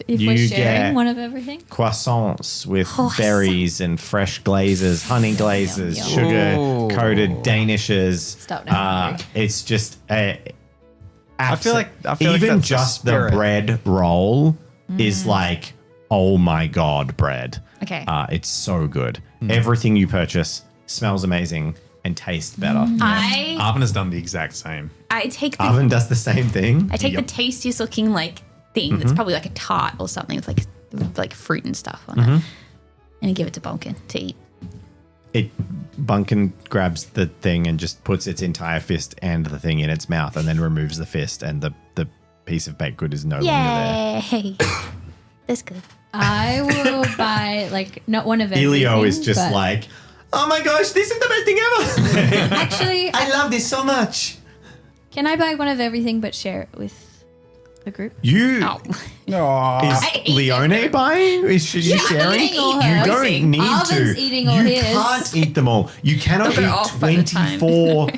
if You we're sharing get- one of everything. Croissants with berries and fresh glazes, honey glazes, sugar coated danishes. Stop now. It's just I feel like even that's the just the spirit. bread roll is like, oh my god, bread. Okay. It's so good. Everything you purchase smells amazing and tastes better. Arvin has done the exact same. I take the Oven does the same thing. I take Yep. the tastiest looking like thing that's probably like a tart or something with like fruit and stuff on it, and I give it to Bumpkin to eat. Bumpkin grabs the thing and just puts its entire fist and the thing in its mouth, and then removes the fist, and the piece of baked good is no longer there. Yay! That's good. I will buy like not one of everything. Elio is just but like, oh my gosh, this is the best thing ever. actually I love this so much. Can I buy one of everything but share it with the group? You Oh. Aw. is Leone buying? Is she sharing? eating all You hers. don't need Arvin's to. eating all you his. can't eat them all. You cannot They're eat off by the time. 24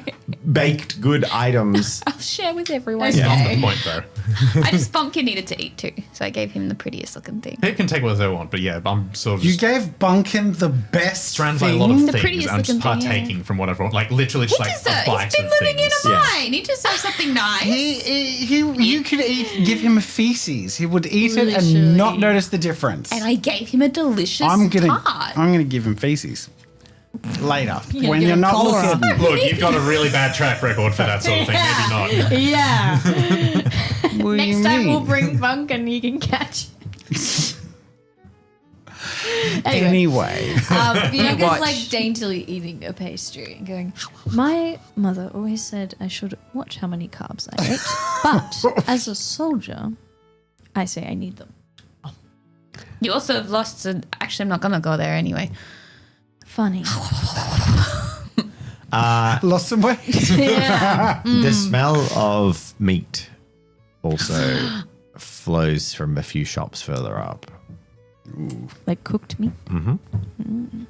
baked good items. I'll share with everyone. Okay. That's the point, though. I just Bumpkin needed to eat too, so I gave him the prettiest looking thing. People can take whatever they want, but yeah, I'm sort of You just gave Bumpkin the best surrounded by a thing. lot of The things. prettiest I'm just looking thing, partaking from whatever, like literally just like a bite He's been of living things. in a Yeah. mine. He deserves something nice. You could give him a feces. He would eat it Literally. and not notice the difference. And I gave him a delicious I'm tart. gonna give him feces later You're when gonna you're give not him cholera. looking. Look, you've got a really bad track record for that sort of thing. Maybe not. Yeah. What do you Next time we'll mean? bring Bunk and you can catch. Anyway, Anyway, Bianca's Watch. like daintily eating a pastry and going, my mother always said I should watch how many carbs I ate, but as a soldier, I say I need them. You also have lost. So actually, I'm not gonna go there anyway. Funny. lost some weight. Yeah. The smell of meat also flows from a few shops further up. Like cooked meat. Mm-hmm.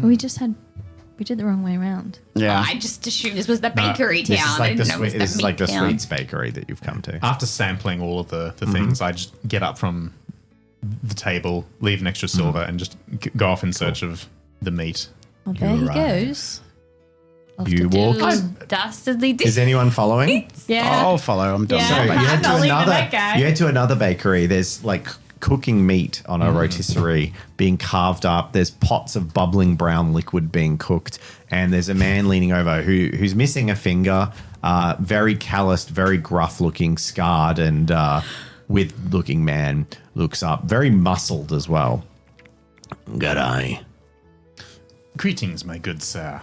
We did the wrong way around. Yeah. I just assumed this was the bakery This town. is like I the didn't know it was sweet, this is meat like the town. sweets bakery that you've come to. After sampling all of the things, I just get up from the table, leave an extra silver, and just go off in search of the meat. Well, there he arrive. goes. You walk. Dastardly Is anyone following? Yeah. I'll follow. I'm done. Yeah. So you I'm head to not leaving another. that guy. You head to another bakery. There's like cooking meat on a rotisserie being carved up. There's pots of bubbling brown liquid being cooked, and there's a man leaning over who's missing a finger. Very calloused, very gruff looking, scarred, and with looking man looks up. Very muscled as well. G'day. Greetings, my good sir.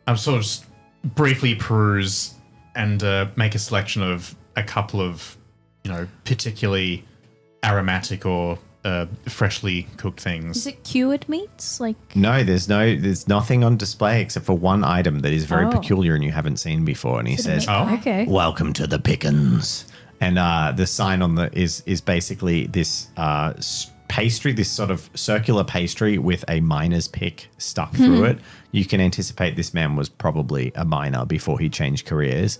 I'm sort of just briefly peruse and make a selection of a couple of, particularly aromatic or freshly cooked things. Is it cured meats? Like No, there's nothing on display except for one item that is very Oh. peculiar and you haven't seen before. And he says, Oh. okay. "Welcome to the Pickens." And the sign on the is basically this pastry, this sort of circular pastry with a miner's pick stuck through it. You can anticipate this man was probably a miner before he changed careers.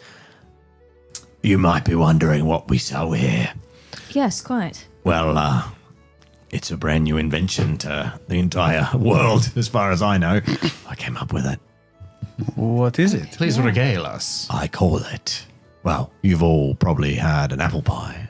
You might be wondering what we sell here. Yes, quite. Well, it's a brand new invention to the entire world, as far as I know. I came up with it. What is it? Please regale us. I call it, well, you've all probably had an apple pie,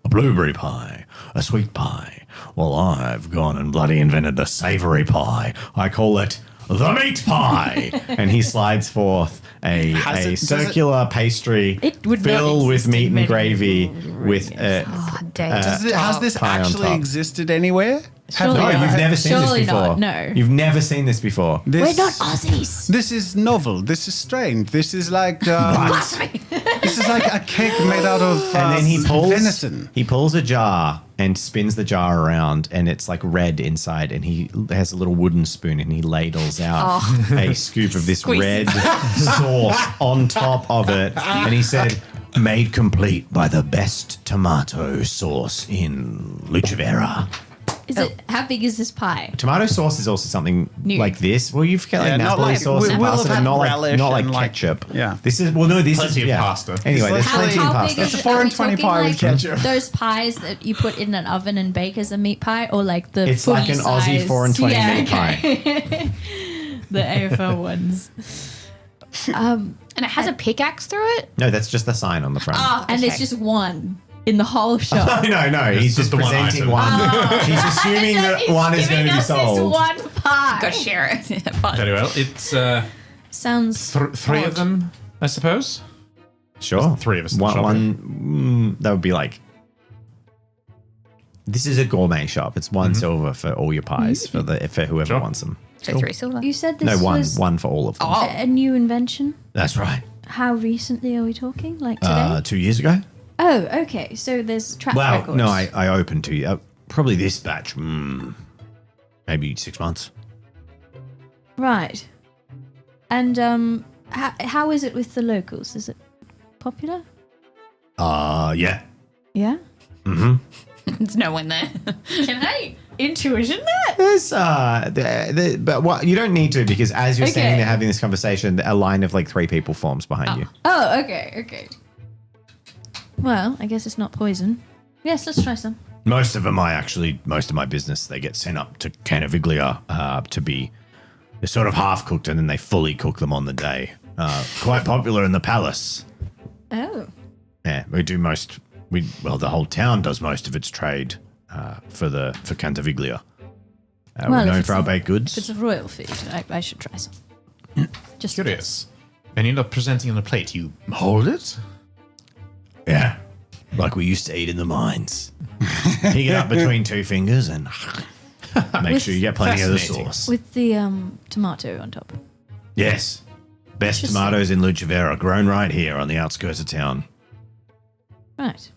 a blueberry pie, a sweet pie. Well, I've gone and bloody invented a savory pie. I call it the meat pie. And he slides forth a Does it- circular pastry It would not filled with exist meat in and many gravy rural with areas. Oh, dang. Has this pie on actually top. existed anywhere? Surely No, not. you've never seen this Surely before. not, no. You've never seen this before. We're not Aussies. This is novel. This is strange. This is like this is like a cake made out of And then he venison. pulls a jar and spins the jar around, and it's like red inside. And he has a little wooden spoon, and he ladles out a scoop of this Squeeze. red sauce on top of it. And he said, "Made complete by the best tomato sauce in LUCEVERA." Is it? How big is this pie? Tomato sauce is also something New. like this. Well, you've got Yeah, like not Napoli like- sauce and we'll pasta, have but not relish like and like- ketchup. yeah. This is this Plenty is of yeah. pasta. Anyway, there's It's plenty of How pasta. big It's is a it? 4 Are and we 20 talking pie with like ketchup. those pies that you put in an oven and bake as a meat pie, or like the It's like an fully Aussie sized- 4 and 20 meat okay. The AFL ones. And it has a pickaxe through it? No, that's just the sign on the front. And it's just one in the whole shop. No, he's just the one presenting item. one. He's assuming that He's one is going giving to be us this sold. one pie. Go share it. Fun. Very well. It's Sounds three odd. of them, I suppose. Sure. Three of us in the One, shop, that would be like. This is a gourmet shop. It's one silver for all your pies for whoever Sure. wants them. So 3 silver. You said this No, was one for all of them. a new invention. That's right. How recently are we talking? Like today? 2 years ago. Oh, okay. So there's track Well, records. no, I opened to you. Probably this batch. Maybe 6 months. Right. And how is it with the locals? Is it popular? Yeah. Yeah. There's no one there. Can I intuition that? There's but what you don't need to, because as you're standing Okay. there having this conversation, a line of like 3 people forms behind you. Oh, okay. Well, I guess it's not poison. Yes, let's try some. Most of my business, they get sent up to Canviglia to be they're sort of half cooked, and then they fully cook them on the day. Quite popular in the palace. Oh. Yeah, the whole town does most of its trade for Canviglia. Well, we're if known it's for our a- baked goods. If it's a royal food, I should try some. Just Curious. And you're not presenting on a plate. You hold it? Yeah, like we used to eat in the mines. Pick it up between 2 fingers and make sure you get plenty of the Fascinating. sauce. with the tomato on top. Yes, best Interesting. tomatoes in LUCEVERA, grown right here on the outskirts of town. Right.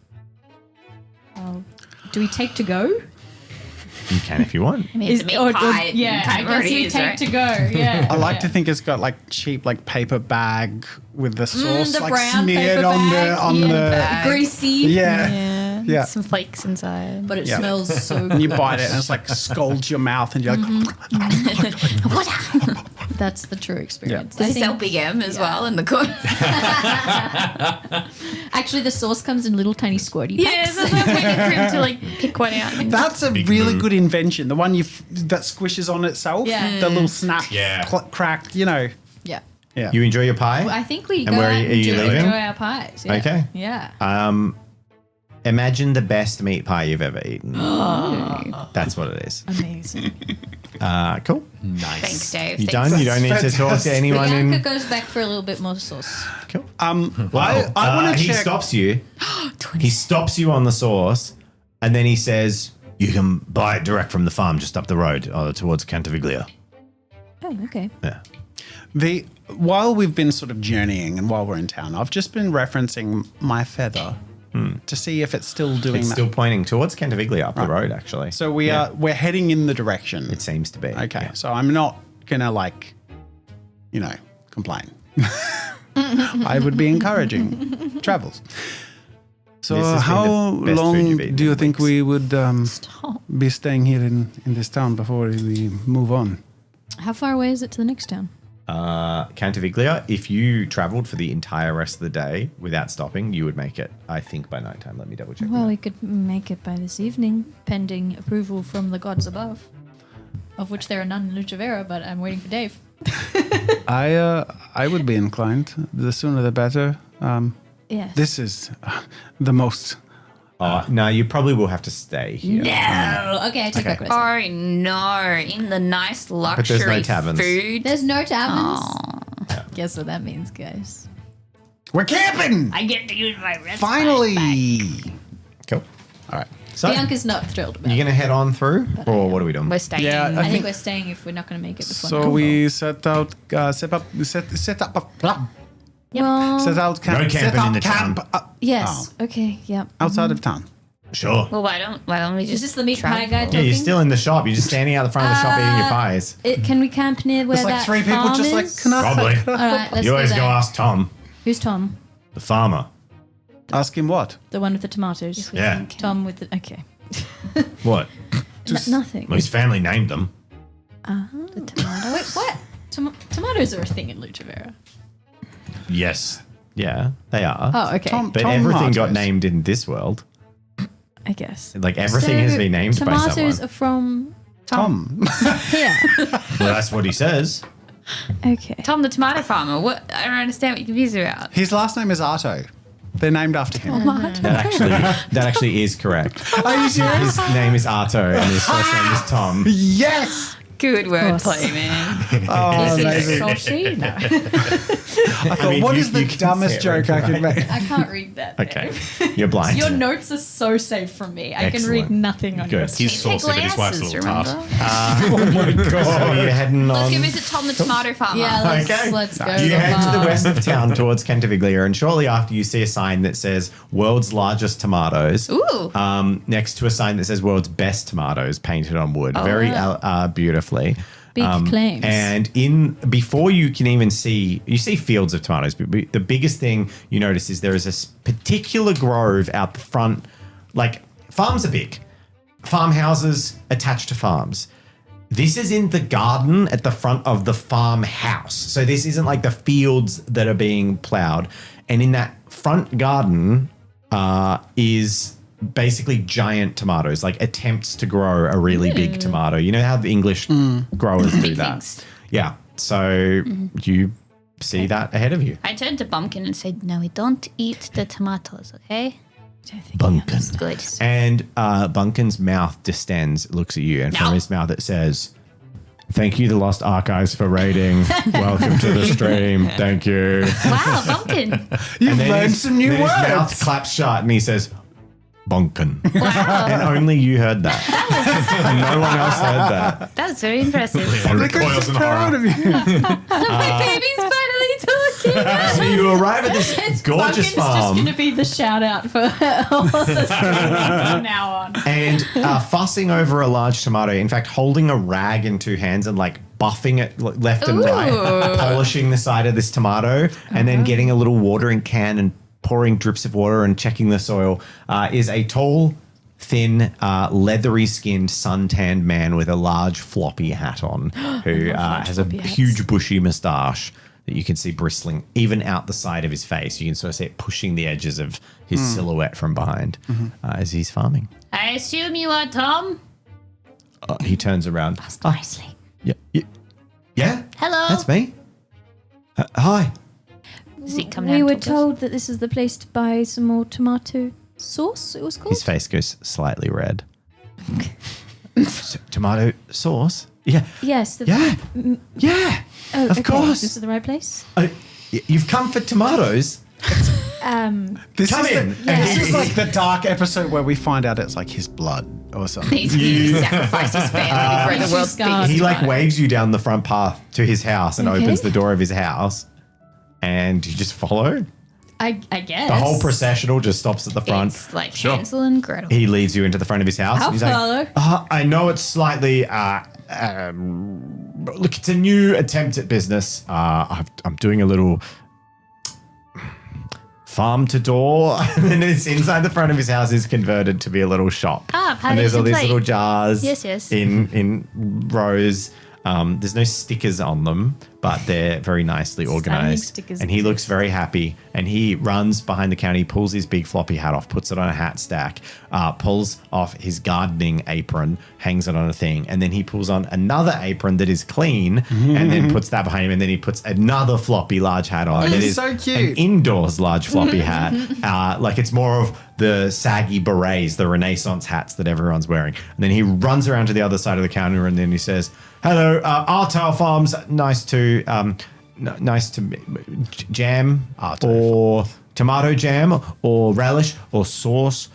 Do we take to go? You can if you want. I mean, it's a meat pie. yeah, I Kind of guess already we is, take right? to go. Yeah. I like to think it's got like cheap like paper bag with the sauce the like brown smeared paper on bag. the Bag. greasy. yeah. Yeah. Some flakes inside. But it Yeah. smells so And good. you bite it and it's like scalds your mouth and you're like That's the true experience. Does I he think- sell Big M as well in the corner? Actually, the sauce comes in little tiny squirty Yeah, packs. that's what I'm waiting for him to like pick one out. that's a really good invention. The one that squishes on itself. Yeah. The little snap Yeah. crack, you know. Yeah. Yeah. You enjoy your pie? I think we And go where out are and you do leaving? enjoy our pies. Yeah. Okay. Yeah. Imagine the best meat pie you've ever eaten. That's what it is. Amazing. Cool. Nice. Thanks, Dave. You Thanks. done? You don't need to talk to anyone Bianca in. goes back for a little bit more sauce. Cool. I want to He check. stops you. He stops you on the sauce, and then he says, "You can buy it direct from the farm just up the road towards Canviglia." Oh, okay. Yeah. While we've been sort of journeying and while we're in town, I've just been referencing my feather to see if it's still doing It's that. still pointing towards Canviglia up the road, actually. So we're heading in the direction. It seems to be. Okay, Yeah. so I'm not gonna complain. I would be encouraging travels. So This has been how the best food long you've eaten do you in think weeks. we would be staying here in this town before we move on? How far away is it to the next town? Canviglia, if you traveled for the entire rest of the day without stopping, you would make it, I think, by nighttime. Let me double check. Well, that. we could make it by this evening, pending approval from the gods above, of which there are none in Lucevera, but I'm waiting for Dave. I would be inclined. The sooner the better. Yes. This is the most. No, you probably will have to stay here. No. Okay, I take back what I said. Oh no! In the nice there's no luxury taverns. food. There's no taverns. Guess what that means, guys. We're camping. I get to use my rest. Finally. Cool. All right. So, Bianca's not thrilled about you're it. going to head on through, or what are we doing? We're staying. Yeah, I think think- we're staying if we're not going to make it before. So nightfall. we set out set out camp. Well, No camping in the camp yes. Okay. Yep. outside of town. Sure. Well, why don't we just? Is this the meat travel? pie guy Yeah, talking? you're still in the shop. You're just standing out the front of the shop eating your pies. Can we camp near where It's like that 3 people farm just like, is? can I? Probably. All right, let's You always do go that. ask Tom, Who's Tom? the farmer. Ask him what? The one with the tomatoes. Yeah. Tom with the. Okay. What? Nothing. Well, his family named them. The tomato. Wait, what? Tomatoes are a thing in Lucevera. Yes. Yeah, they are. Oh, okay. But everything got tomatoes. named in this world. I guess. Like everything has been named by Tomatoes someone. are from Tom. here. Well, that's what he says. Okay. Tom the tomato farmer. What? I don't understand what you're confused about. His last name is Arto. They're named after him. That actually is correct. Are you serious? His name is Arto and his first name is Tom. Yes. Good course. wordplay, man. Oh, Is he amazing. saucy? No. I thought, mean, what you- is the you can dumbest say it, joke I could right? make? I can't read that. Okay, Dave. you're blind. Your notes are so safe from me. I can read Excellent. nothing on Good. yours. He's saucy, but his wife's a little tough. So you're heading Let's on. go visit Tom the tomato farmer. Yeah, Okay. let's go. You to head to the farm. west of town towards Canviglia, and shortly after you see a sign that says "World's Largest Tomatoes." Ooh. Next to a sign that says "World's Best Tomatoes" painted on wood, very beautifully. Big claims. And before you can even see, you see fields of tomatoes, but the biggest thing you notice is there is a particular grove out the front. Like, farms are big. Farmhouses attached to farms. This is in the garden at the front of the farmhouse. So this isn't like the fields that are being plowed. And in that front garden is basically giant tomatoes, like attempts to grow a really big tomato. You know how the English growers do that? Things. Yeah. So you see that ahead of you. I turned to Bumpkin and said, "No, we don't eat the tomatoes, okay?" Bumpkin. Good. And Bumpkin's mouth distends, looks at you, and from his mouth it says, "Thank you, the Lost Archives, for raiding. Welcome to the stream. Thank you." Wow, Bumpkin. You've then learned some new His mouth words. claps shut and he says, "Bumpkin." Wow. And only you heard that. And no one else heard that. That was very impressive. It recoils in Proud horror. of you. My baby's finally talking. So you arrive at this gorgeous Bumpkin's just farm. going to be the shout out for all the streaming from now on. And fussing over a large tomato, in fact, holding a rag in two hands and like buffing it left and right, polishing the side of this tomato, and then getting a little watering can and pouring drips of water and checking the soil, is a tall, thin, leathery skinned, suntanned man with a large floppy hat on who has a floppy hats. huge bushy moustache that you can see bristling even out the side of his face. You can sort of see it pushing the edges of his silhouette from behind as he's farming. I assume you are Tom? He turns around. Nicely. Yeah? Hello. That's me. Hi. Does he come We down were to us? told that this is the place to buy some more tomato sauce, it was called. His face goes slightly red. Tomato sauce? Yeah. Yes. Yeah. Yeah. Oh, of okay. course. This is the right place. You've come for tomatoes. This Come is in. The, this is like the dark episode where we find out it's like his blood or something. He's going to sacrifice his family to grow the world's Scarred. biggest He like tomato. waves you down the front path to his house and Okay. opens the door of his house. And you just follow. I guess. The whole processional just stops at the front. It's like Hansel and Gretel. He leads you into the front of his house. I'll and he's follow. like, I know it's slightly, look, it's a new attempt at business. I'm doing a little farm to door. And it's inside the front of his house is converted to be a little shop. And there's all these little jars Yes. in rows. There's no stickers on them, but they're very nicely organized. stickers And he looks very happy. And he runs behind the counter. He pulls his big floppy hat off, puts it on a hat stack, pulls off his gardening apron, hangs it on a thing. And then he pulls on another apron that is clean and then puts that behind him. And then he puts another floppy large hat on. Oh, It it's is so an cute. indoors large floppy hat. Like it's more of the saggy berets, the Renaissance hats that everyone's wearing. And then he runs around to the other side of the counter and then he says, "Hello, Artile Farms. Nice to jam or tomato jam or relish or sauce."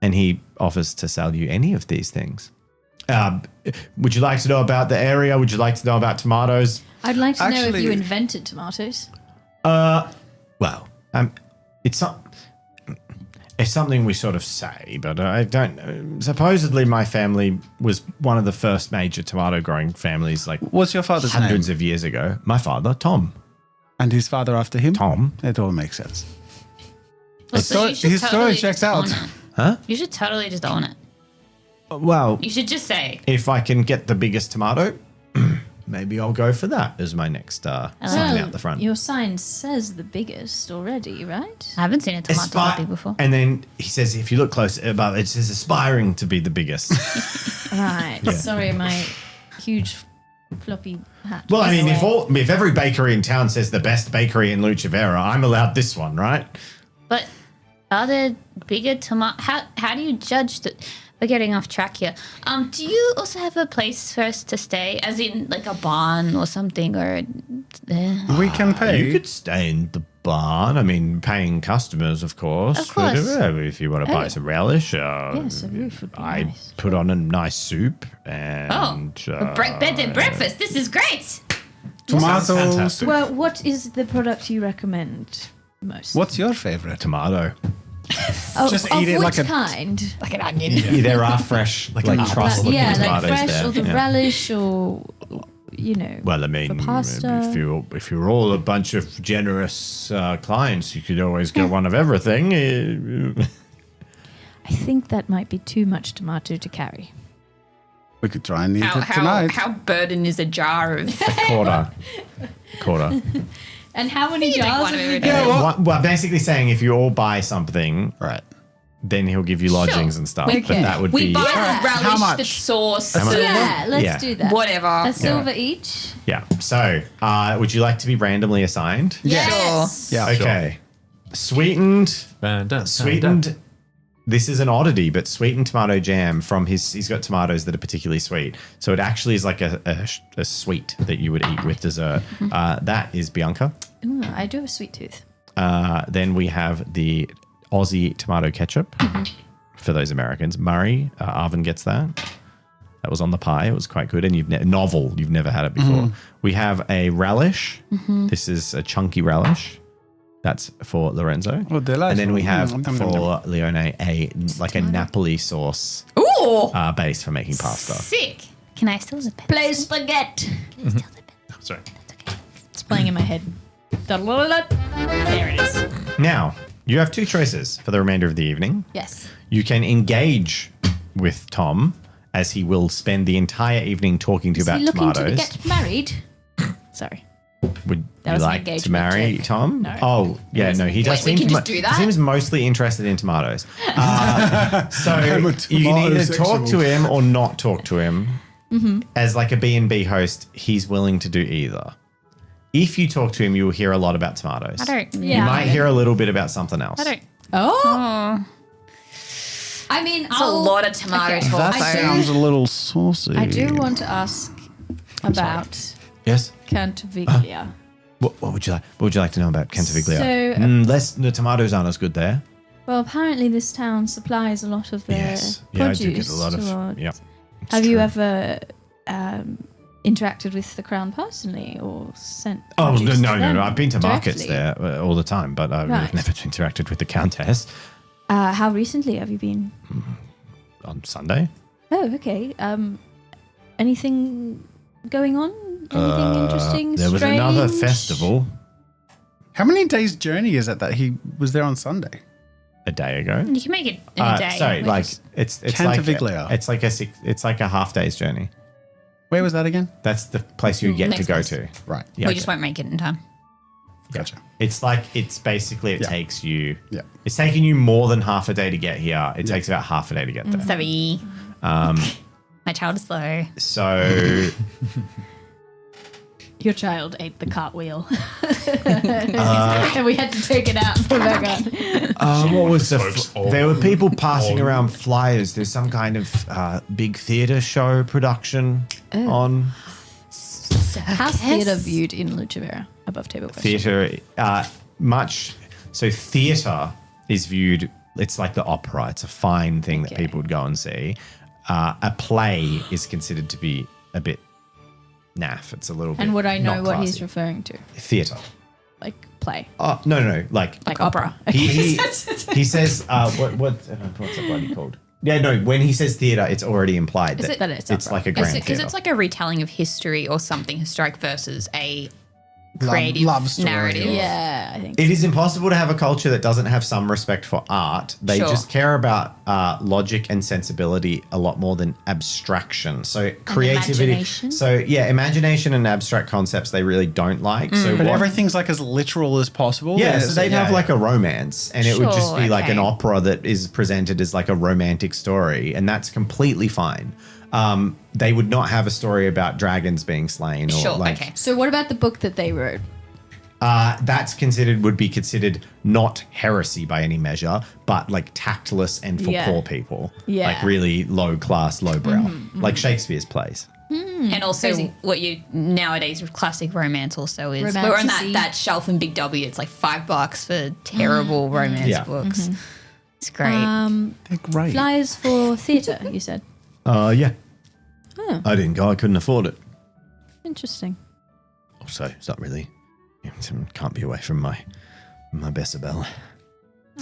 And he offers to sell you any of these things. Would you like to know about the area? Would you like to know about tomatoes? I'd like to know if Actually- you invented tomatoes. Well, it's something we sort of say, but I don't. Supposedly, my family was one of the first major tomato growing families, like What's your father's hundreds name? of years ago. My father, Tom. And his father after him? Tom. It all makes sense. So you should his story totally checks just out. own it. Huh? You should totally just own it. Well, You should just say, if I can get the biggest tomato, maybe I'll go for that as my next sign out the front. Your sign says the biggest already, right? I haven't seen a tomato that big before. And then he says, if you look close above, it says aspiring to be the biggest. Right. Sorry, my huge floppy hat. Well, I mean, Anyway. if every bakery in town says the best bakery in Lucevera, I'm allowed this one, right? But are there bigger tomato? How do you judge the? We're getting off track here. Do you also have a place for us to stay, as in like a barn or something, or? We can pay. You could stay in the barn. I mean, paying customers, of course. Of course. But, if you want to buy some relish, Yes, a roof would be I nice. put on a nice soup and Bed and breakfast. This is great. Tomatoes. fantastic. Well, what is the product you recommend most? What's your favorite? Tomato. Just of eat it which like a- kind? Like an onion. Yeah, there are fresh, like truffle looking Yeah, tomatoes like fresh there. or the yeah. relish or, you know. Well, I mean, for pasta. if you're all a bunch of generous clients, you could always get one of everything. I think that might be too much tomato to carry. We could try and eat it How tonight. how burden is a jar of Quarter. And how many You drink jars one have of you every got? day. Well, basically saying if you all buy something, Right. then he'll give you lodgings and stuff. Okay. But that would We be buy How the relish, much? the sauce, much? the Yeah, let's Yeah. do that. whatever. A silver each? yeah. So, would you like to be randomly assigned? Yes. Yeah. Okay. Sweetened. Sweetened. This is an oddity, but sweetened tomato jam from he's got tomatoes that are particularly sweet. So it actually is like a sweet that you would eat with dessert. That is Bianca. Ooh, I do have a sweet tooth. Then we have the Aussie tomato ketchup for those Americans. Murray, Arvin gets that. That was on the pie. It was quite good. And you've never had it before. We have a relish. This is a chunky relish. That's for Lorenzo. Oh, delightful. And then we have Mm, for Leone a Napoli sauce Ooh, base for making pasta. sick. Can I still zip it? Play spaghetti. Sorry. It's playing in my head. There it is. Now, you have two choices for the remainder of the evening. Yes. You can engage with Tom as he will spend the entire evening talking to you Is about he looking tomatoes. to get married? Sorry. Would That you was an like to engagement marry check. Tom? No. Oh, yeah, no, he does Wait, we seem can just do that? He seems mostly interested in tomatoes. So I'm a you can either talk tomato-sexual. to him or not talk to him. As like a B&B host, he's willing to do either. If you talk to him, you will hear a lot about tomatoes. I don't. Yeah. You might hear a little bit about something else. I don't. Oh. Oh, I mean, it's a lot of tomato Okay. talk. That though. sounds a little saucy. I do want to ask about Yes. Canviglia. What would you like? What would you like to know about Canviglia? So, The tomatoes aren't as good there. well, apparently this town supplies a lot of their Yes. Yeah, I produce. do get a lot of. towards- Yeah. it's Have you true. ever interacted with the crown personally or sent? Oh produce to no! them I've been to markets directly? there all the time, but I've Right. never interacted with the countess. How recently have you been? On Sunday. Oh, okay. Anything going on? Anything interesting? There was another strange? festival How many days' journey is it that he was there on Sunday? a day ago. You can make it in a day. Sorry, We're like just- it's Canviglia. it's like a half day's journey. Where was that again? That's the place you get to Next go place. to. Right. Yeah, we just won't make it in time. Gotcha. It's basically it Yeah. takes you. Yeah. It's taking you more than half a day to get here. It takes about half a day to get there. Sorry. My child is slow. So Your child ate the cartwheel. And we had to take it out for back what was the? Folks all- There were people passing all- around flyers. There's some kind of big theatre show production on How's theatre viewed in Lucevera? Above table question. theatre. Much so, theatre is viewed. It's like the opera. It's a fine thing that Okay. people would go and see. A play is considered to be a bit naff. It's a little bit. And would I know not what he's classy. referring to? Theatre. Like play. Oh no, like Like opera. he says what's that bloody called? Yeah, no. When he says theatre, it's already implied that that it's it's opera? like a Because grand theatre. it's like a retelling of history or something historic versus a Love- creative love story narrative. or- Yeah, I think. It is impossible to have a culture that doesn't have some respect for art. They Sure. just care about logic and sensibility a lot more than abstraction. So creativity. imagination? So yeah, imagination and abstract concepts they really don't like. So But what- everything's like as literal as possible. yeah, so they'd have like a romance, and it would just Sure, be like an okay. opera that is presented as like a romantic story, and that's completely fine. They would not have a story about dragons being slain or Sure, like okay. So what about the book that they wrote? would be considered not heresy by any measure, but like tactless and for Yeah. poor people. Yeah. Like really low class, low brow. Like Shakespeare's plays. And also Crazy. what you nowadays with classic romance also is we're on Romanticy. that shelf in Big W. It's like $5 for terrible romance Yeah. books. It's great. They're great. Flyers for theatre, you said. Yeah. Oh. I didn't go, I couldn't afford it. Interesting. So it's not really, can't be away from my Bessabelle.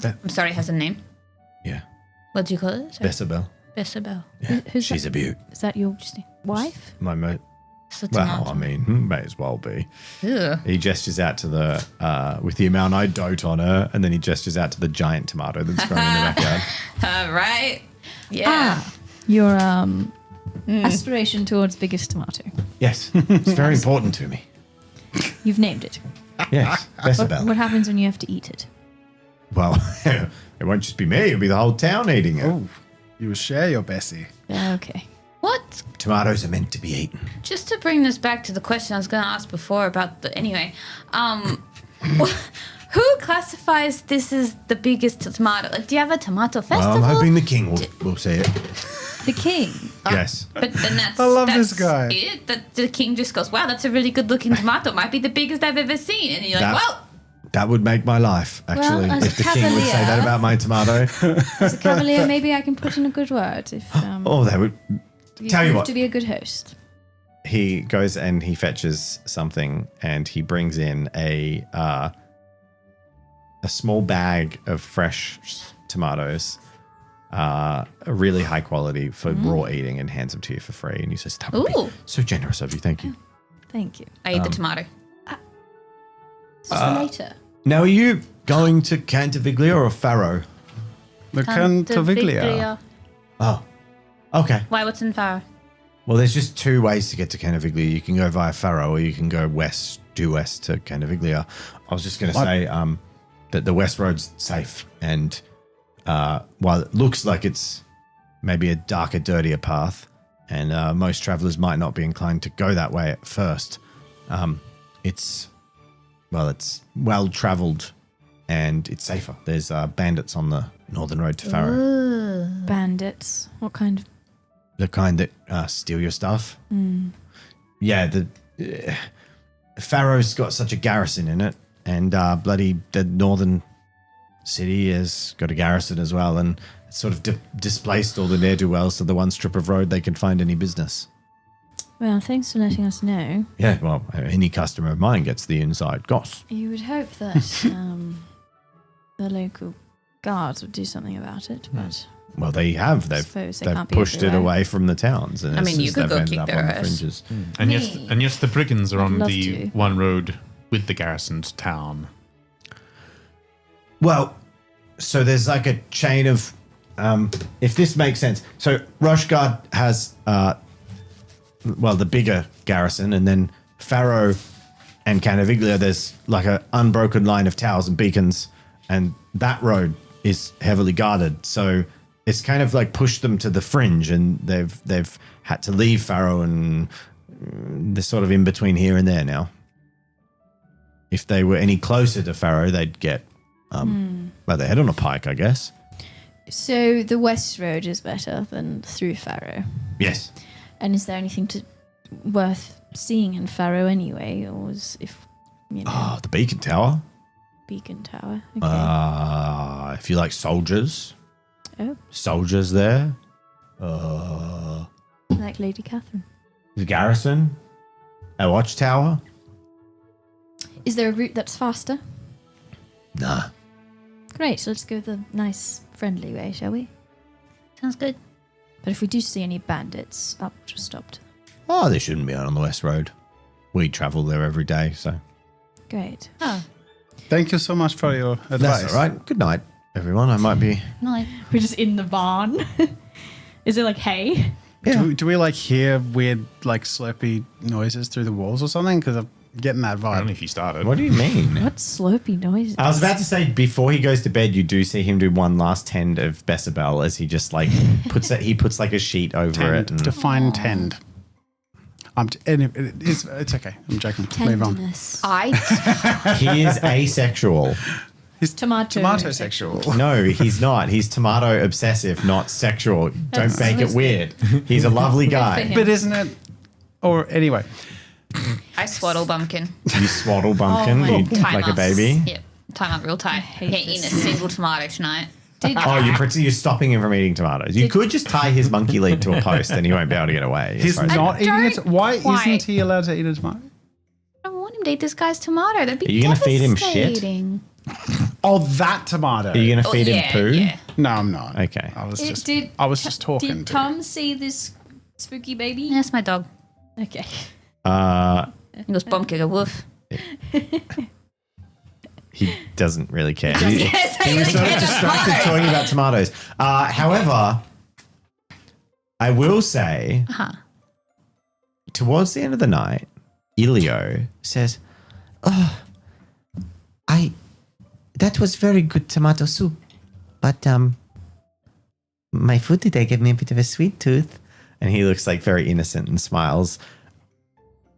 I'm sorry, has a name. Yeah. What do you call it? Sorry. Besabel. Besabel. Yeah. Who's She's that? a beaut. Is that your wife? My It's a well, tomato. I mean, may as well be. Ugh. He gestures out to the with the amount I dote on her, and then he gestures out to the giant tomato that's growing in the backyard. Right? Yeah. Your aspiration towards biggest tomato. Yes, it's very important to me. You've named it. Yes, Besabel. What happens when you have to eat it? Well, it won't just be me; it'll be the whole town eating it. Oh, you will share your Bessie. Okay. What? Tomatoes are meant to be eaten. Just to bring this back to the question I was going to ask before about the. Anyway, who classifies this as the biggest tomato? Like, do you have a tomato festival? Well, I'm hoping the king will see it. The king. Yes. But then that's. I love that's this guy. It. That the king just goes, "Wow, that's a really good-looking tomato. Might be the biggest I've ever seen." And you're like, That- "Well, That would make my life, actually, as if the a king would say that cavalier- about my tomato. As a cavalier, maybe I can put in a good word if Oh, they would. Tell you prove what. to be a good host. He goes and he fetches something, and he brings in a small bag of fresh tomatoes, a really high quality for raw eating, and hands them to you for free. And he says, "That would Ooh. be so generous of you. Thank you." Thank you. I ate the tomato." This is for later. Now, are you going to Canviglia or Faro? The Canviglia. Oh, okay. Why? What's in Faro? Well, there's just two ways to get to Canviglia. You can go via Faro, or you can go due west to Canviglia. I was just going to say that the west road's safe, and while it looks like it's maybe a darker, dirtier path, and most travelers might not be inclined to go that way at first, it's well traveled and it's safer. There's bandits on the northern road to Faro. Bandits. What kind of... The kind that steal your stuff. Yeah, Faro's got such a garrison in it, and the northern city has got a garrison as well, and it's sort of displaced all the ne'er-do-wells to the one strip of road they can find any business. Well, thanks for letting us know. Yeah, well, any customer of mine gets the inside goss. You would hope that the local guards would do something about it, but Well, they have. suppose they They've can't be pushed it everywhere. away from the towns. And I mean, you could they've go ended kick up their on the ass. fringes. And yes, the brigands are I'd on love the to. one road with the garrisoned town. Well, so there's like a chain of, if this makes sense. So Roshgard has, the bigger garrison, and then Faro and Canviglia, there's like an unbroken line of towers and beacons, and that road is heavily guarded. So it's kind of like pushed them to the fringe, and they've had to leave Faro, and they're sort of in between here and there now. If they were any closer to Faro, they'd get they head on a pike, I guess. So the west road is better than through Faro. Yes. And is there anything worth seeing in Faro anyway, or The beacon tower. Beacon Tower? Okay. If you like soldiers. Oh. Soldiers there. Like Lady Catherine. The garrison. A watchtower. Is there a route that's faster? Nah. Great, so let's go the nice, friendly way, shall we? Sounds good. But if we do see any bandits, I'll just stop. Oh, they shouldn't be on the west road. We travel there every day, so. Great. Oh, Thank you so much for your advice. That's all right. Good night, everyone. I might be. no. We're just in the barn. Is it like hay? Do we like hear weird like slurpy noises through the walls or something? Because I'm getting that vibe. Only if you started. What do you mean? What slurpy noises? I was about to say, before he goes to bed, you do see him do one last tend of Besabel as he just like puts like a sheet over it. Tend, And define tend. It's okay. I'm joking. Move on. Tenderness. he is asexual. He's Tomato sexual. No, he's not. He's tomato obsessive, not sexual. Don't That's make it weird. He's a lovely for guy. him. But isn't it? Or anyway, I swaddle Bumpkin. You swaddle Bumpkin my Tie like him a up. baby. Yep. Tie him up real tight. hate He ain't eating a this. single tomato tonight. Oh, you're stopping him from eating tomatoes. You could just tie his monkey lead to a post and he won't be able to get away. as he's far as- not eating it. don't Why quite. isn't he allowed to eat a tomato? I don't want him to eat this guy's tomato. That'd be Are you gonna feed him shit? devastating. Oh, that tomato. Are you going to feed him poo? Yeah. No, I'm not. Okay. I was just Did talking to Tom see this spooky baby? That's my dog. Okay. He goes, Bumpkin, woof. He doesn't really care. Yes, He was sort of distracted talking about tomatoes. However, I will say, towards the end of the night, Ilio says, that was very good tomato soup, but my food today gave me a bit of a sweet tooth. And he looks like very innocent and smiles.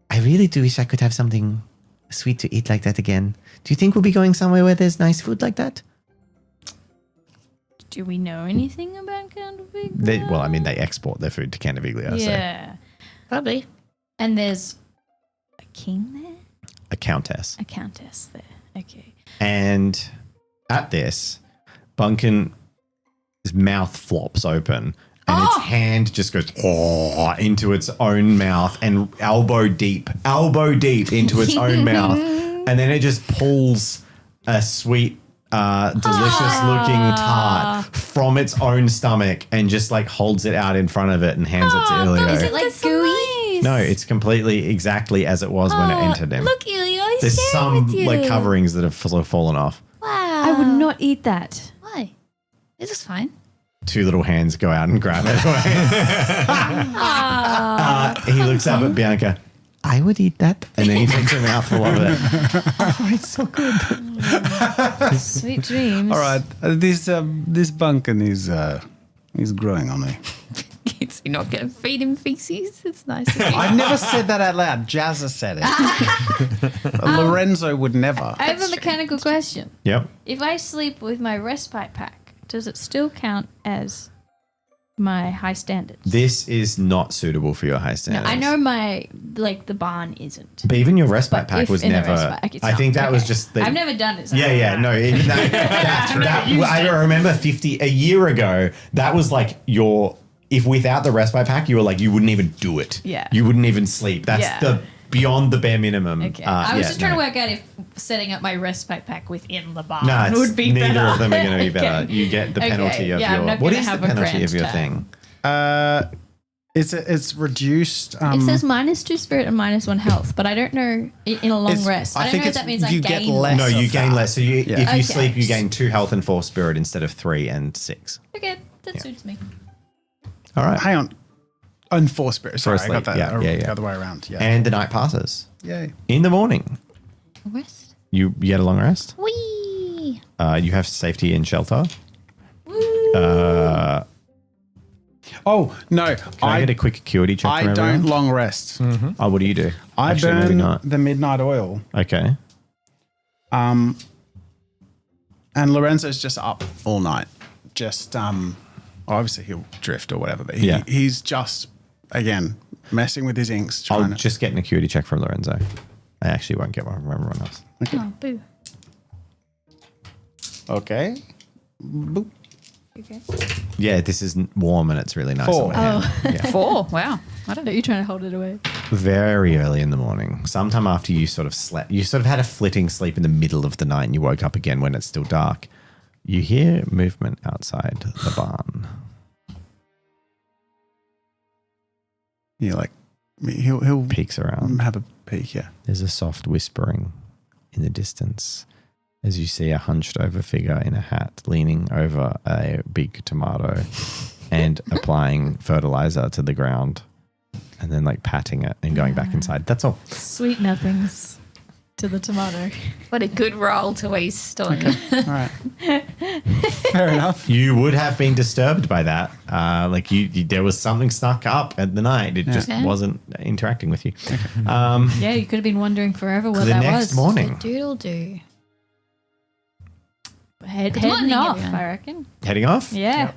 I really do wish I could have something sweet to eat like that again. Do you think we'll be going somewhere where there's nice food like that? Do we know anything about Canviglia? Well, I mean, they export their food to Canviglia. So. Yeah. Probably. And there's a king there? A countess. A countess there. Okay. And at this, Bumpkin's mouth flops open and its hand just goes into its own mouth and elbow deep into its own mouth. And then it just pulls a sweet, delicious looking tart from its own stomach and just like holds it out in front of it and hands it to Ilio. Is it like gooey? No, it's completely exactly as it was when it entered him. Look, Ilio, he's There's sharing some with you. like coverings that have fallen off. Wow. I would not eat that. Why? This is fine. Two little hands go out and grab it. He looks up at Bianca. I would eat that. And then he takes a mouthful of it. Oh, it's so good. Sweet dreams. All right, this Bumpkin is growing on me. Is he not going to feed him feces? It's nice. I never said that out loud. Jazza said it. Lorenzo would never. I have a mechanical question. Yep. If I sleep with my respite pack, does it still count as my high standards? This is not suitable for your high No, standards. I know the barn isn't. But even your respite But pack if was in the never. respite pack, it's I not. think that was Okay. just. I've never done it. So Yeah. No. I remember a year ago, that was like your. If without the respite pack, you were like, you wouldn't even do it. Yeah. You wouldn't even sleep. That's Yeah. beyond the bare minimum. Okay. I was just trying to no. work out if setting up my respite pack within the barn No, it's, would be neither better. of them are going to be better. Okay. You get the penalty of Yeah, I'm your. not What gonna is the have a penalty of grand your time. thing? It's reduced. It says -2 spirit and -1 health, but I don't know in a long It's- rest. I I don't think know if it's- that means I you get gain less. No, you of gain that. less. So if you Okay. sleep, you gain 2 health and 4 spirit instead of 3 and 6. Okay, that suits me. All right. Hang on. And 4 spirit. Sorry, I got sleep. that Yeah. the other way around. Yeah. And the night passes. Yay. In the morning, Rest. you get a long rest. Whee! You have safety and shelter. Oh, no. Can I get a quick acuity check I from don't everyone? long rest. Oh, what do you do? I Actually, maybe burn not. the midnight oil. Okay. And Lorenzo's just up all night. Just obviously he'll drift or whatever, but he's just again messing with his inks. I'll Trying to, just get an acuity check from Lorenzo. I actually won't get one from everyone else. Oh, boo. okay. Boop. Okay. Yeah, this is warm and it's really nice. 4. on the hand. Yeah. 4. Wow. I don't know. Are you trying to hold it away? Very early in the morning, sometime after you sort of slept, you sort of had a flitting sleep in the middle of the night and you woke up again when it's still dark. You hear movement outside the barn. Yeah, like he'll Peeks around. have a peek. Yeah. There's a soft whispering in the distance as you see a hunched over figure in a hat leaning over a big tomato and applying fertilizer to the ground and then like patting it and going back inside. That's all. Sweet nothings to the tomato. What a good roll to waste on. All right. Fair enough. You would have been disturbed by that. Like you there was something snuck up at the night. It just wasn't interacting with you. Yeah, you could have been wondering forever what The that next was. morning, Doodle do. Heading morning, off, everyone. I reckon. heading off. Yeah.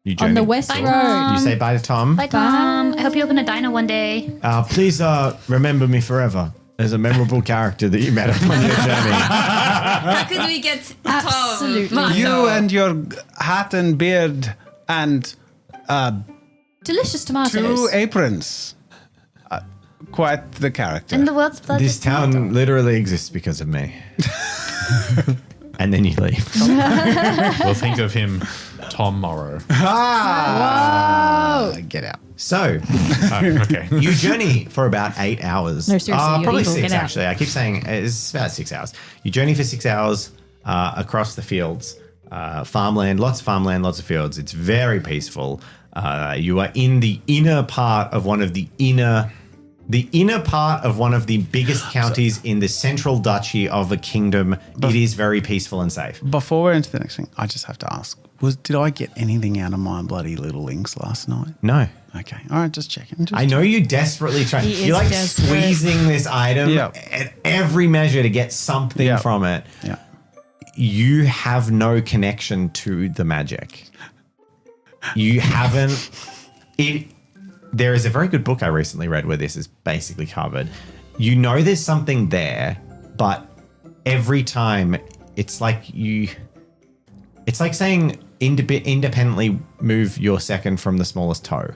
You On the journey- west Bye, road. Tom. You say bye to Tom. Bye, Tom. I hope you open a diner one day. Please remember me forever as a memorable character that you met on your journey. How could we get Absolutely. Tom? You and your hat and beard and Delicious tomatoes. 2 aprons. Quite the character. And the world's blood. This town literally exists because of me. and then you leave. We'll think of him tomorrow. Get out. So Okay. you journey for about 8 hours. No, seriously, you're probably evil. 6 Get out. actually. I keep saying it's about 6 hours. You journey for 6 hours across the fields, farmland, lots of fields. It's very peaceful. You are in the inner part of one of the biggest counties in the central duchy of a kingdom. It is very peaceful and safe. Before we're into the next thing, I just have to ask: did I get anything out of my bloody little links last night? No. Okay, all right, just checking. I know you desperately try. He You're is like desperate. squeezing this item Yep. at every measure to get something Yep. from it. Yeah. You have no connection to the magic. You haven't. There is a very good book I recently read where this is basically covered. You know there's something there, but every time it's like saying independently move your second from the smallest toe.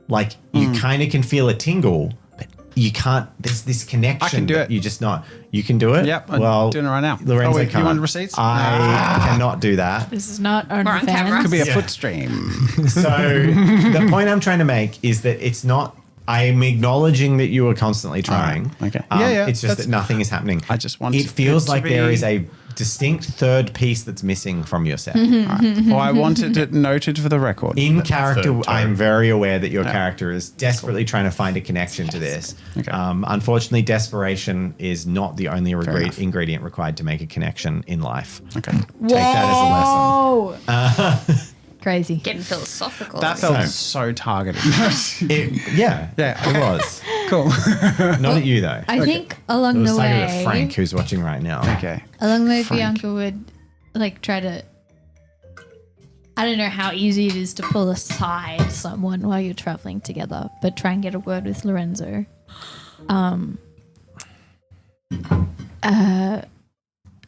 Like you kind of can feel a tingle, but you can't. There's this connection. I can do that it. You just not. You can do it. Yep, I'm well, doing it right now. Lorenzo Oh, wait, you can't. want receipts? I cannot do that. This is not on camera. OnlyFans. Could be a Yeah. foot stream. So the point I'm trying to make is that it's not. I'm acknowledging that you are constantly trying. right, okay. Yeah, It's just that nothing is happening. I just want It feels it to like there be- is a distinct third piece that's missing from your set. All right. Well, I wanted it noted for the record. In character, third toe. I'm very aware that your character is desperately trying to find a connection to this. Okay. Unfortunately, desperation is not the only enough. ingredient required to make a connection in life. Okay. Take that as a lesson. Oh, crazy. Getting philosophical. That felt so targeted. Yeah, Yeah. it was. Cool. Not at you, though. I think along It was the targeted way, at Frank, who's watching right now. Okay. along the way, Frank. Bianca would like try to. I don't know how easy it is to pull aside someone while you're traveling together, but try and get a word with Lorenzo.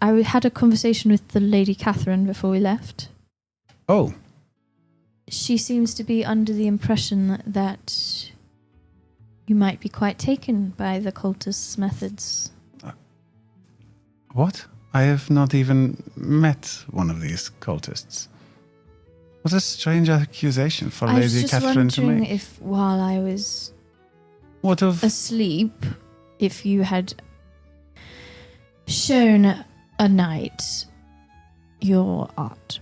I had a conversation with the Lady Catherine before we left. Oh, She seems to be under the impression that you might be quite taken by the cultist's methods. what? I have not even met one of these cultists. What a strange accusation for I was Lady just Catherine to wondering make. if, while I was What of? asleep, if you had shown a knight your art.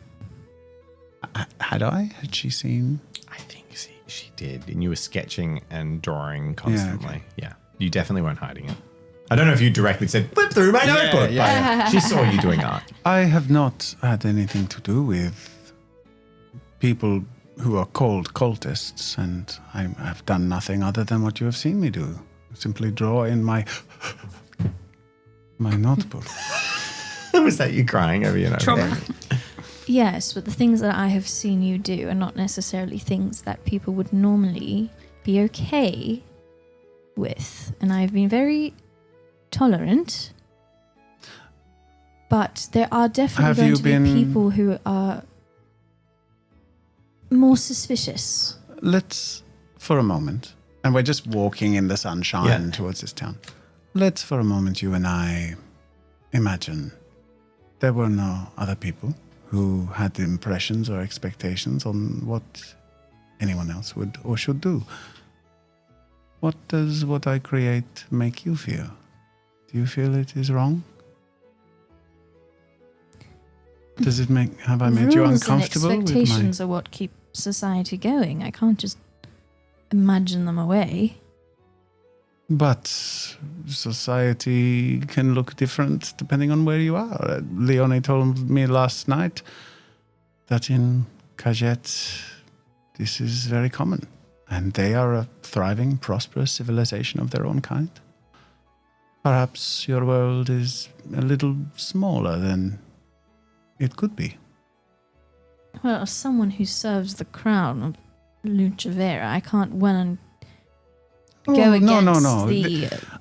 Had I? Had she seen? I think she did. And you were sketching and drawing constantly. Yeah. You definitely weren't hiding it. I don't know if you directly said, flip through my notebook. yeah. But she saw you doing art. I have not had anything to do with people who are called cultists, and I have done nothing other than what you have seen me do. Simply draw in my notebook. Was that you crying over your notebook? Trauma. Yes, but the things that I have seen you do are not necessarily things that people would normally be okay with. And I've been very tolerant. But there are definitely Have going you to be been- people who are more suspicious. Let's, for a moment, and we're just walking in the sunshine towards this town. Let's, for a moment, you and I imagine there were no other people who had impressions or expectations on what anyone else would or should do. What does what I create make you feel? Do you feel it is wrong? Does it make, have I made you Rules uncomfortable and with my... expectations are what keep society going. I can't just imagine them away. But society can look different depending on where you are. Leonie told me last night that in Cajet, this is very common. And they are a thriving, prosperous civilization of their own kind. Perhaps your world is a little smaller than it could be. Well, as someone who serves the crown of LUCEVERA, I can't well and go against the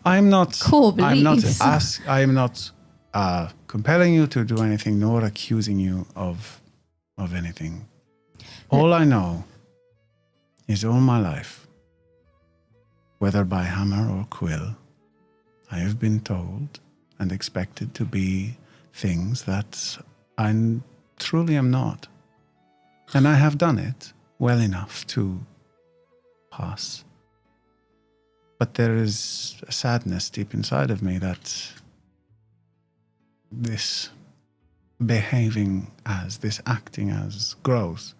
I'm not. core I'm not. beliefs. I'm not compelling you to do anything, nor accusing you of anything. All I know is all my life, whether by hammer or quill, I have been told and expected to be things that I truly am not. And I have done it well enough to pass. But there is a sadness deep inside of me that this behaving as, this acting as grows.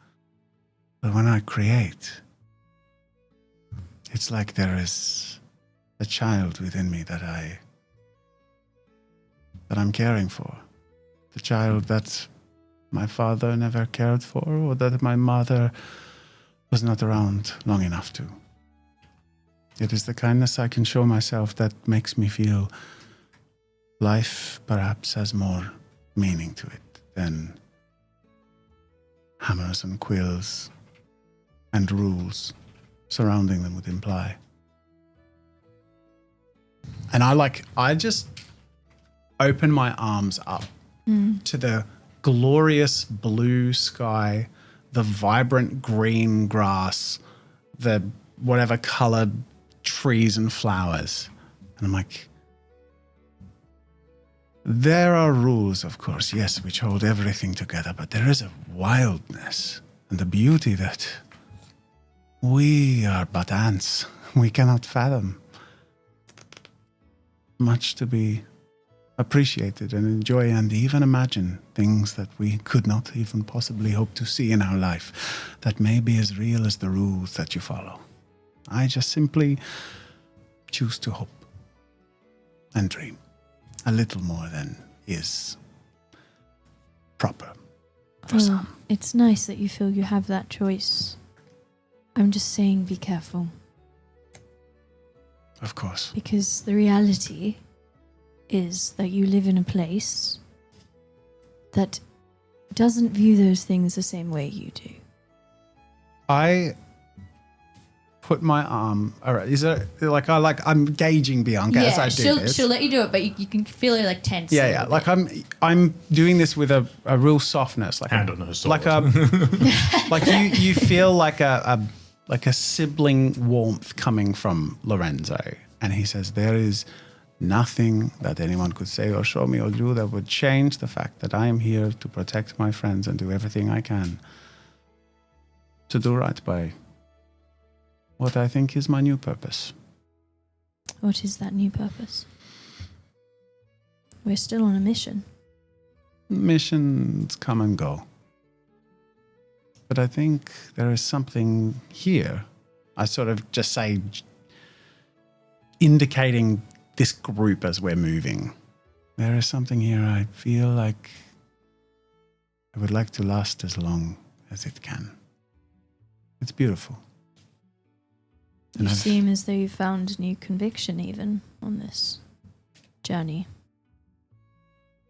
But when I create, it's like there is a child within me that I'm caring for. The child that my father never cared for, or that my mother was not around long enough to. It is the kindness I can show myself that makes me feel life perhaps has more meaning to it than hammers and quills and rules surrounding them would imply. And I just open my arms up to the glorious blue sky, the vibrant green grass, the whatever colored trees and flowers. And I'm like, there are rules, of course, yes, which hold everything together, but there is a wildness and a beauty that we are but ants. We cannot fathom. Much to be appreciated and enjoy and even imagine things that we could not even possibly hope to see in our life that may be as real as the rules that you follow. I just simply choose to hope and dream a little more than is proper for some. It's nice that you feel you have that choice. I'm just saying be careful. Of course. Because the reality is that you live in a place that doesn't view those things the same way you do. I put my arm. All right, is it I'm gauging Bianca as I do this. She'll let you do it, but you can feel her like tense. Yeah. Like I'm doing this with a real softness, like Hand on her sword. like a like you feel like a sibling warmth coming from Lorenzo, and he says there is nothing that anyone could say or show me or do that would change the fact that I am here to protect my friends and do everything I can to do right by what I think is my new purpose. What is that new purpose? We're still on a mission. Missions come and go. But I think there is something here. I sort of just say, indicating this group as we're moving. There is something here I feel like I would like to last as long as it can. It's beautiful. You seem as though you found new conviction even on this journey.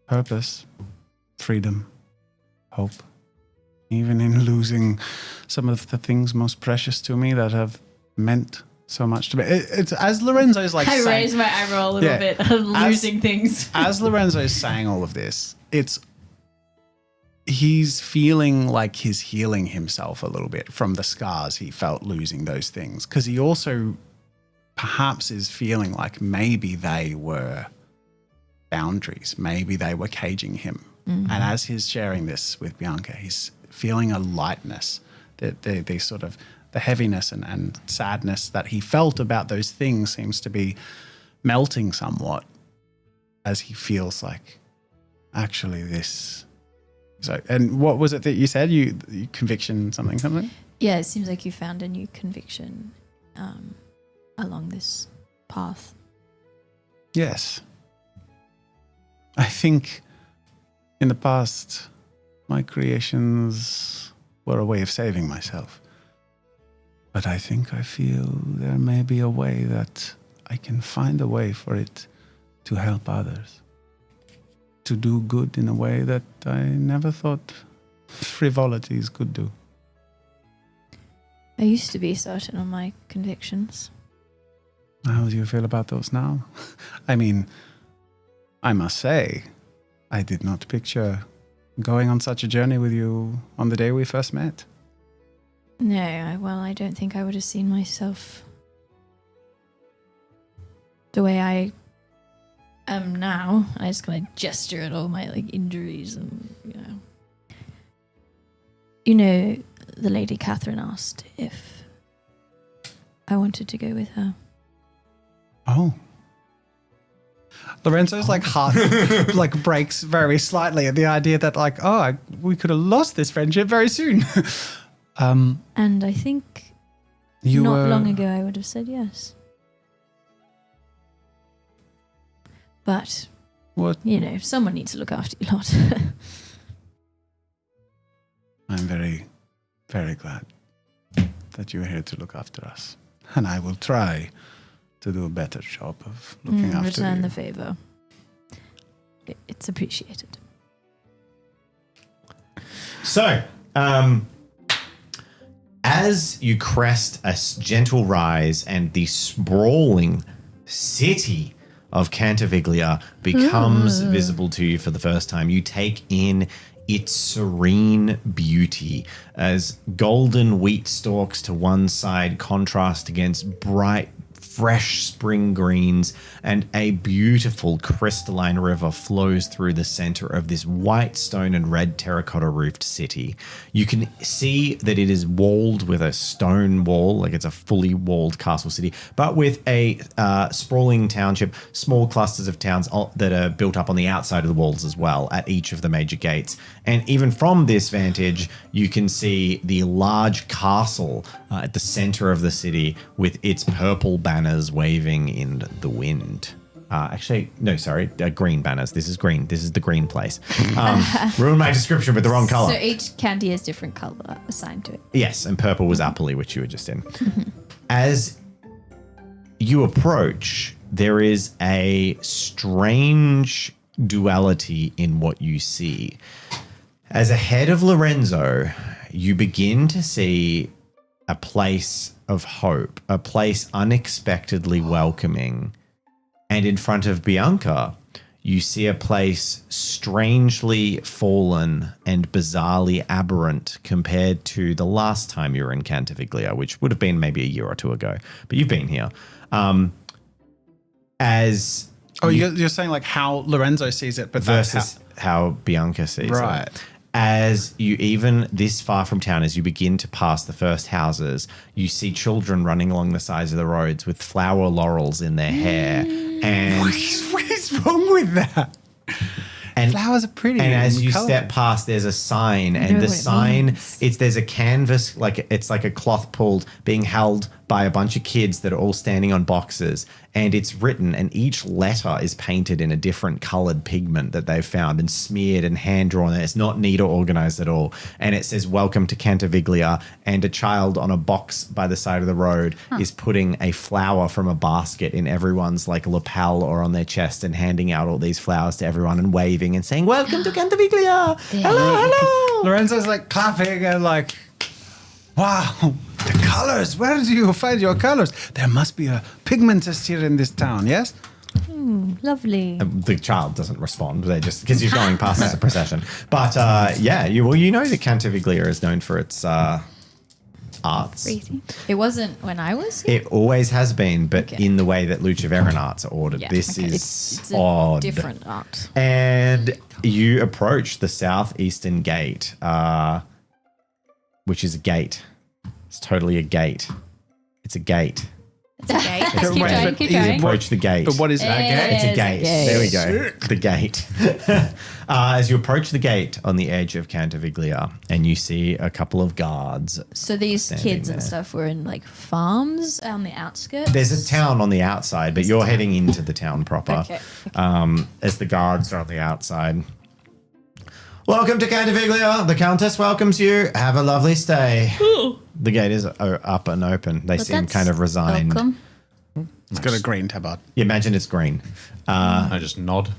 Purpose, freedom, hope. Even in losing some of the things most precious to me that have meant so much to me. It's as Lorenzo's like I saying, raised my eyebrow a little bit, losing things. As Lorenzo's saying all of this, he's feeling like he's healing himself a little bit from the scars he felt losing those things. Because he also perhaps is feeling like maybe they were boundaries. Maybe they were caging him. Mm-hmm. And as he's sharing this with Bianca, he's feeling a lightness, the sort of the heaviness and sadness that he felt about those things seems to be melting somewhat as he feels like actually this. So, and what was it that you said? You conviction something? Yeah, it seems like you found a new conviction along this path. Yes. I think in the past, my creations were a way of saving myself. But I think I feel there may be a way that I can find a way for it to help others. To do good in a way that I never thought frivolities could do. I used to be certain on my convictions. How do you feel about those now? I mean, I must say, I did not picture going on such a journey with you on the day we first met. No, I don't think I would have seen myself the way I Now I just kind of gesture at all my like injuries and the Lady Catherine asked if I wanted to go with her. Oh. Lorenzo's like heart like breaks very slightly at the idea that like, we could have lost this friendship very soon. And I think You not were long ago I would have said yes. But, What? Someone needs to look after you lot. I'm very, very glad that you're here to look after us. And I will try to do a better job of looking after Return you. the favor. It's appreciated. So, as you crest a gentle rise and the sprawling city of Canviglia becomes visible to you for the first time, you take in its serene beauty as golden wheat stalks to one side contrast against bright, fresh spring greens, and a beautiful crystalline river flows through the center of this white stone and red terracotta roofed city. You can see that it is walled with a stone wall, like it's a fully walled castle city, but with a sprawling township, small clusters of towns that are built up on the outside of the walls as well at each of the major gates. And even from this vantage, you can see the large castle at the center of the city with its purple banners waving in the wind. Green banners. This is green. This is the green place. Ruined my description with the wrong color. So each candy has different color assigned to it. Yes, and purple was Appley, which you were just in. As you approach, there is a strange duality in what you see. As ahead of Lorenzo, you begin to see a place of hope, a place unexpectedly welcoming. And in front of Bianca, you see a place strangely fallen and bizarrely aberrant compared to the last time you were in Canviglia, which would have been maybe a year or two ago. But you've been here. You're saying like how Lorenzo sees it, but versus how Bianca sees it. Right. As you even this far from town, as you begin to pass the first houses, you see children running along the sides of the roads with flower laurels in their hair. And What is wrong with that? And flowers are pretty. And as you colourful. step past, there's a sign, and know the what it sign means. there's a canvas, like it's like a cloth pulled, being held by a bunch of kids that are all standing on boxes, and it's written, and each letter is painted in a different coloured pigment that they've found and smeared and hand drawn. It's not neat or organised at all, and it says "Welcome to Canviglia," and a child on a box by the side of the road is putting a flower from a basket in everyone's like lapel or on their chest and handing out all these flowers to everyone and waving and saying "Welcome to Canviglia." Hello, hello. Lorenzo's like clapping and like, wow, the colors. Where do you find your colors? There must be a pigmentist here in this town, yes? Lovely. The child doesn't respond. They just because you're going past as a procession. But you know that Canviglia is known for its arts. Crazy. It wasn't when I was here. It always has been, but Okay. in the way that LUCEVERA arts are ordered. Yeah, This okay. is It's a odd. different art. And you approach the southeastern gate, which is a gate. It's totally a gate. It's a gate. It's okay. Keep Wait, going, but keep is it going. Approach the gate. But what is that gate? It's a It's a gate. gate. There we go. The gate. As you approach the gate on the edge of Canviglia, and you see a couple of guards. So these Standing kids and there. stuff were in like farms on the outskirts. There's a town on the outside, but you're heading into the town proper. Okay. As the guards are on the outside. Welcome to Canviglia. The Countess welcomes you. Have a lovely stay. The gate is up and open. They But seem that's kind of resigned. Welcome. It's got a green tabard. You imagine it's green. I just nod.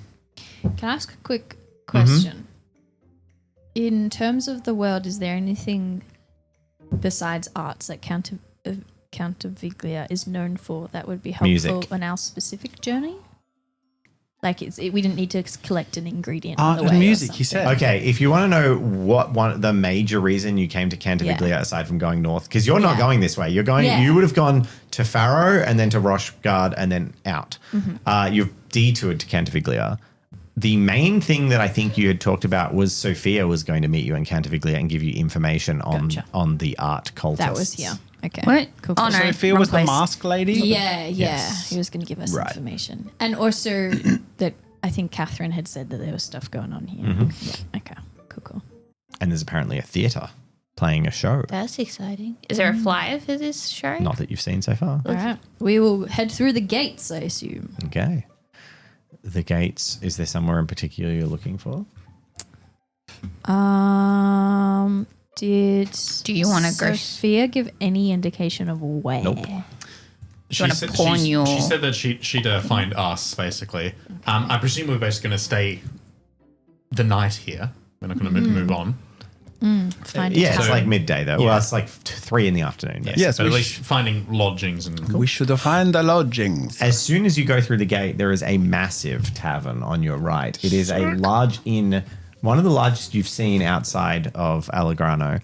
Can I ask a quick question? In terms of the world, is there anything besides arts that Canviglia is known for that would be helpful Music. on our specific journey? Like we didn't need to collect an ingredient. on Art the and way or music, he something. said. Okay, if you want to know what the major reason you came to Canviglia aside from going north, because you're not Yeah. going this way. You're going. Yeah. You would have gone to Faro and then to Roshgard and then out. Mm-hmm. You've detoured to Canviglia. The main thing that I think you had talked about was Sophia was going to meet you in Canviglia and give you information on the art cultists. That was here. Okay. What? Cool. Oh, no. Sophia wrong was the place. mask lady? Yeah. Yes. He was going to give us Right. information, and also that I think Catherine had said that there was stuff going on here. Yeah. Okay. Cool. And there's apparently a theatre playing a show. That's exciting. Is there a flyer for this show? Not that you've seen so far. All right. We will head through the gates, I assume. Okay. The gates, is there somewhere in particular you're looking for? Did you wanna go Sophia give any indication of where? Nope. She wanna said, pawn your- she said that she'd find us, basically. I presume we're basically going to stay the night here. We're not going to move on. Find Yeah, a it's tavern. like midday though. Yeah. Well, it's like 3 in the afternoon. Yes. Yes, But at we, least finding lodgings and... we should find the lodgings. As soon as you go through the gate, there is a massive tavern on your right. It is a large inn, one of the largest you've seen outside of Allegrano.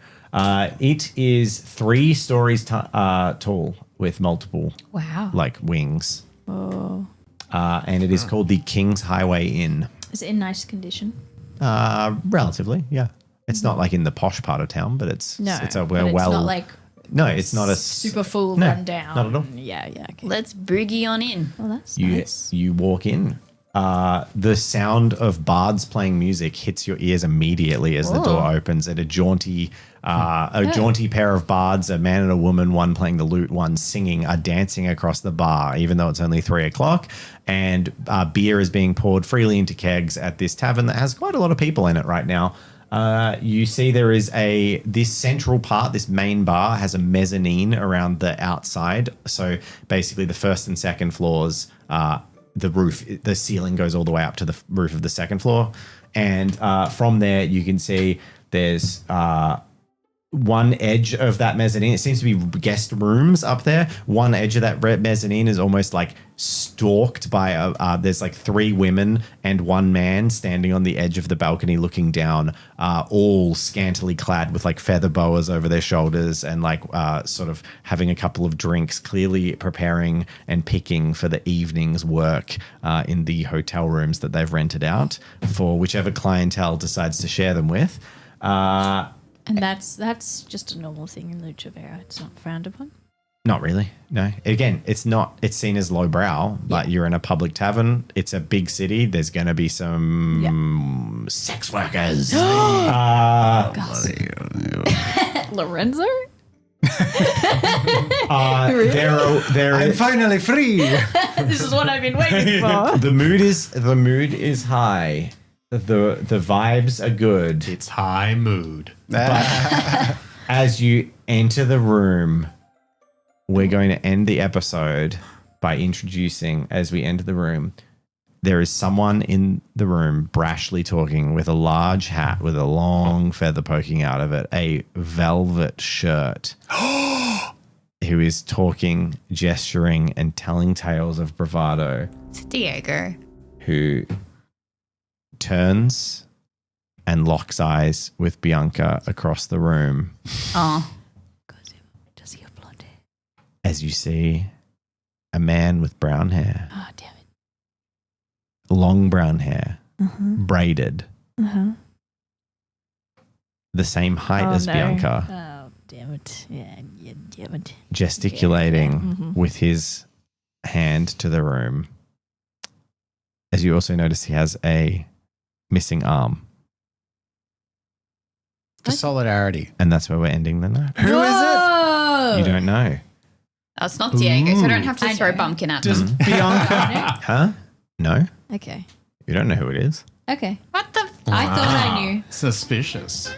It is 3 stories tall with multiple Wow. wings. Oh. And it is called the King's Highway Inn. Is it in nice condition? Relatively, yeah. It's not like in the posh part of town, but it's No. it's a but it's well. not like no, it's not a super full no, rundown. not at all. Yeah. Okay. Let's boogie on in. Well, that's You nice. you walk in. The sound of bards playing music hits your ears immediately as the door opens. And a jaunty pair of bards, a man and a woman, one playing the lute, one singing, are dancing across the bar, even though it's only 3:00. And beer is being poured freely into kegs at this tavern that has quite a lot of people in it right now. You see there is this central part, this main bar has a mezzanine around the outside. So basically the first and second floors, the ceiling goes all the way up to the roof of the second floor. And from there you can see there's one edge of that mezzanine. It seems to be guest rooms up there. One edge of that mezzanine is almost like stalked by there's like 3 women and 1 man standing on the edge of the balcony looking down, all scantily clad with like feather boas over their shoulders and like sort of having a couple of drinks, clearly preparing and picking for the evening's work in the hotel rooms that they've rented out for whichever clientele decides to share them with. And that's just a normal thing in LUCEVERA. It's not frowned upon. Not really. No. Again, it's seen as lowbrow, but you're in a public tavern. It's a big city. There's going to be some sex workers. Lorenzo? I'm finally free. This is what I've been waiting for. The mood is high. The vibes are good. It's high mood. As you enter the room, we're going to end the episode by introducing, as we enter the room, there is someone in the room brashly talking with a large hat with a long feather poking out of it, a velvet shirt, who is talking, gesturing, and telling tales of bravado, It's Diego. who turns and locks eyes with Bianca across the room Oh. Does he have blonde hair? as you see a man with brown hair, Oh, damn it. long brown hair, braided, the same height as Bianca, Oh, damn it. Yeah, damn it. gesticulating with his hand to the room. As you also notice, he has a missing arm. For solidarity. And that's where we're ending the night. Who is it? You don't know. Oh, it's not Diego, so I don't have to I throw know. Bumpkin at Does them. Bianca? Huh? No? Okay. You don't know who it is? Okay. What the? I thought I knew, Suspicious.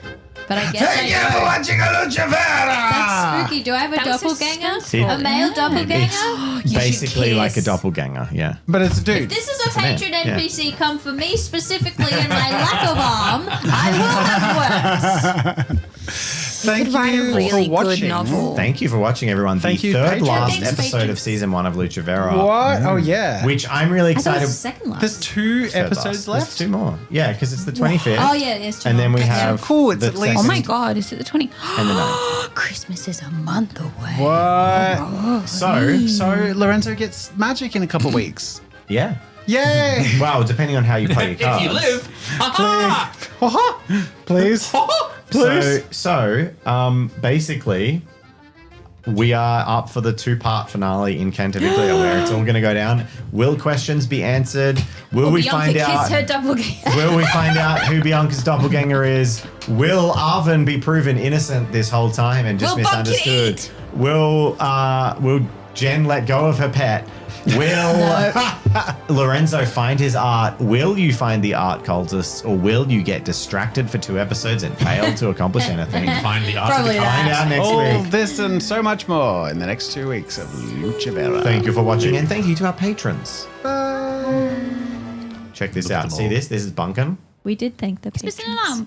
but I guess I know. watching a LUCEVERA! That's spooky. Do I have a That was doppelganger? suspenseful. A male doppelganger? It's basically like a kiss. doppelganger, yeah. But it's a dude. If this is a man, patron yeah. NPC come for me specifically and my lack of arm, I will have words. Thank could write a you really for good watching. novel. Thank you for watching, everyone. Thank the you, third patrons. last Thanks, episode of patrons. season 1 of Lucevera. What? Oh yeah. Which I'm really I thought it excited. was the second last. There's 2 Third episodes last. left. There's 2 more. Yeah, because it's the 25th. Oh yeah, it's two And then more. we Okay. have cool, it's the at least- Oh my second god, is it the 20? and the 9th. Christmas is a month away. What? So, Lorenzo gets magic in a couple weeks. yeah. Yay! Well, depending on how you play your If cards. you live, Please. Basically, we are up for the 2-part finale in Canviglia where it's all going to go down. Will questions be answered? Will we find Bianca out? kissed her doppelganger. Will we find out who Bianca's doppelganger is? Will Arvin be proven innocent this whole time and just Will Bumpkin misunderstood? eat? Will Jen let go of her pet? Will Lorenzo find his art? Will you find the art cultists, or will you get distracted for 2 episodes and fail to accomplish anything? find the art of Probably the that. Find out next All week. this and so much more in the next 2 weeks of LUCEVERA. Thank you for watching, and thank you to our patrons. Bye. Check this Look at out. them See all. this? This is Bumpkin. We did thank the Missing patrons. an arm.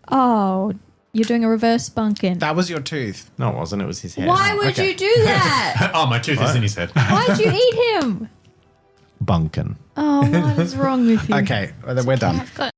Oh, you're doing a reverse bunkin. That was your tooth. No, it wasn't. It was his head. Why would Okay. you do that? Oh, my tooth is in his head. Why'd you eat him? Bumpkin. Oh, what is wrong with you? Okay, well, then we're done. I've got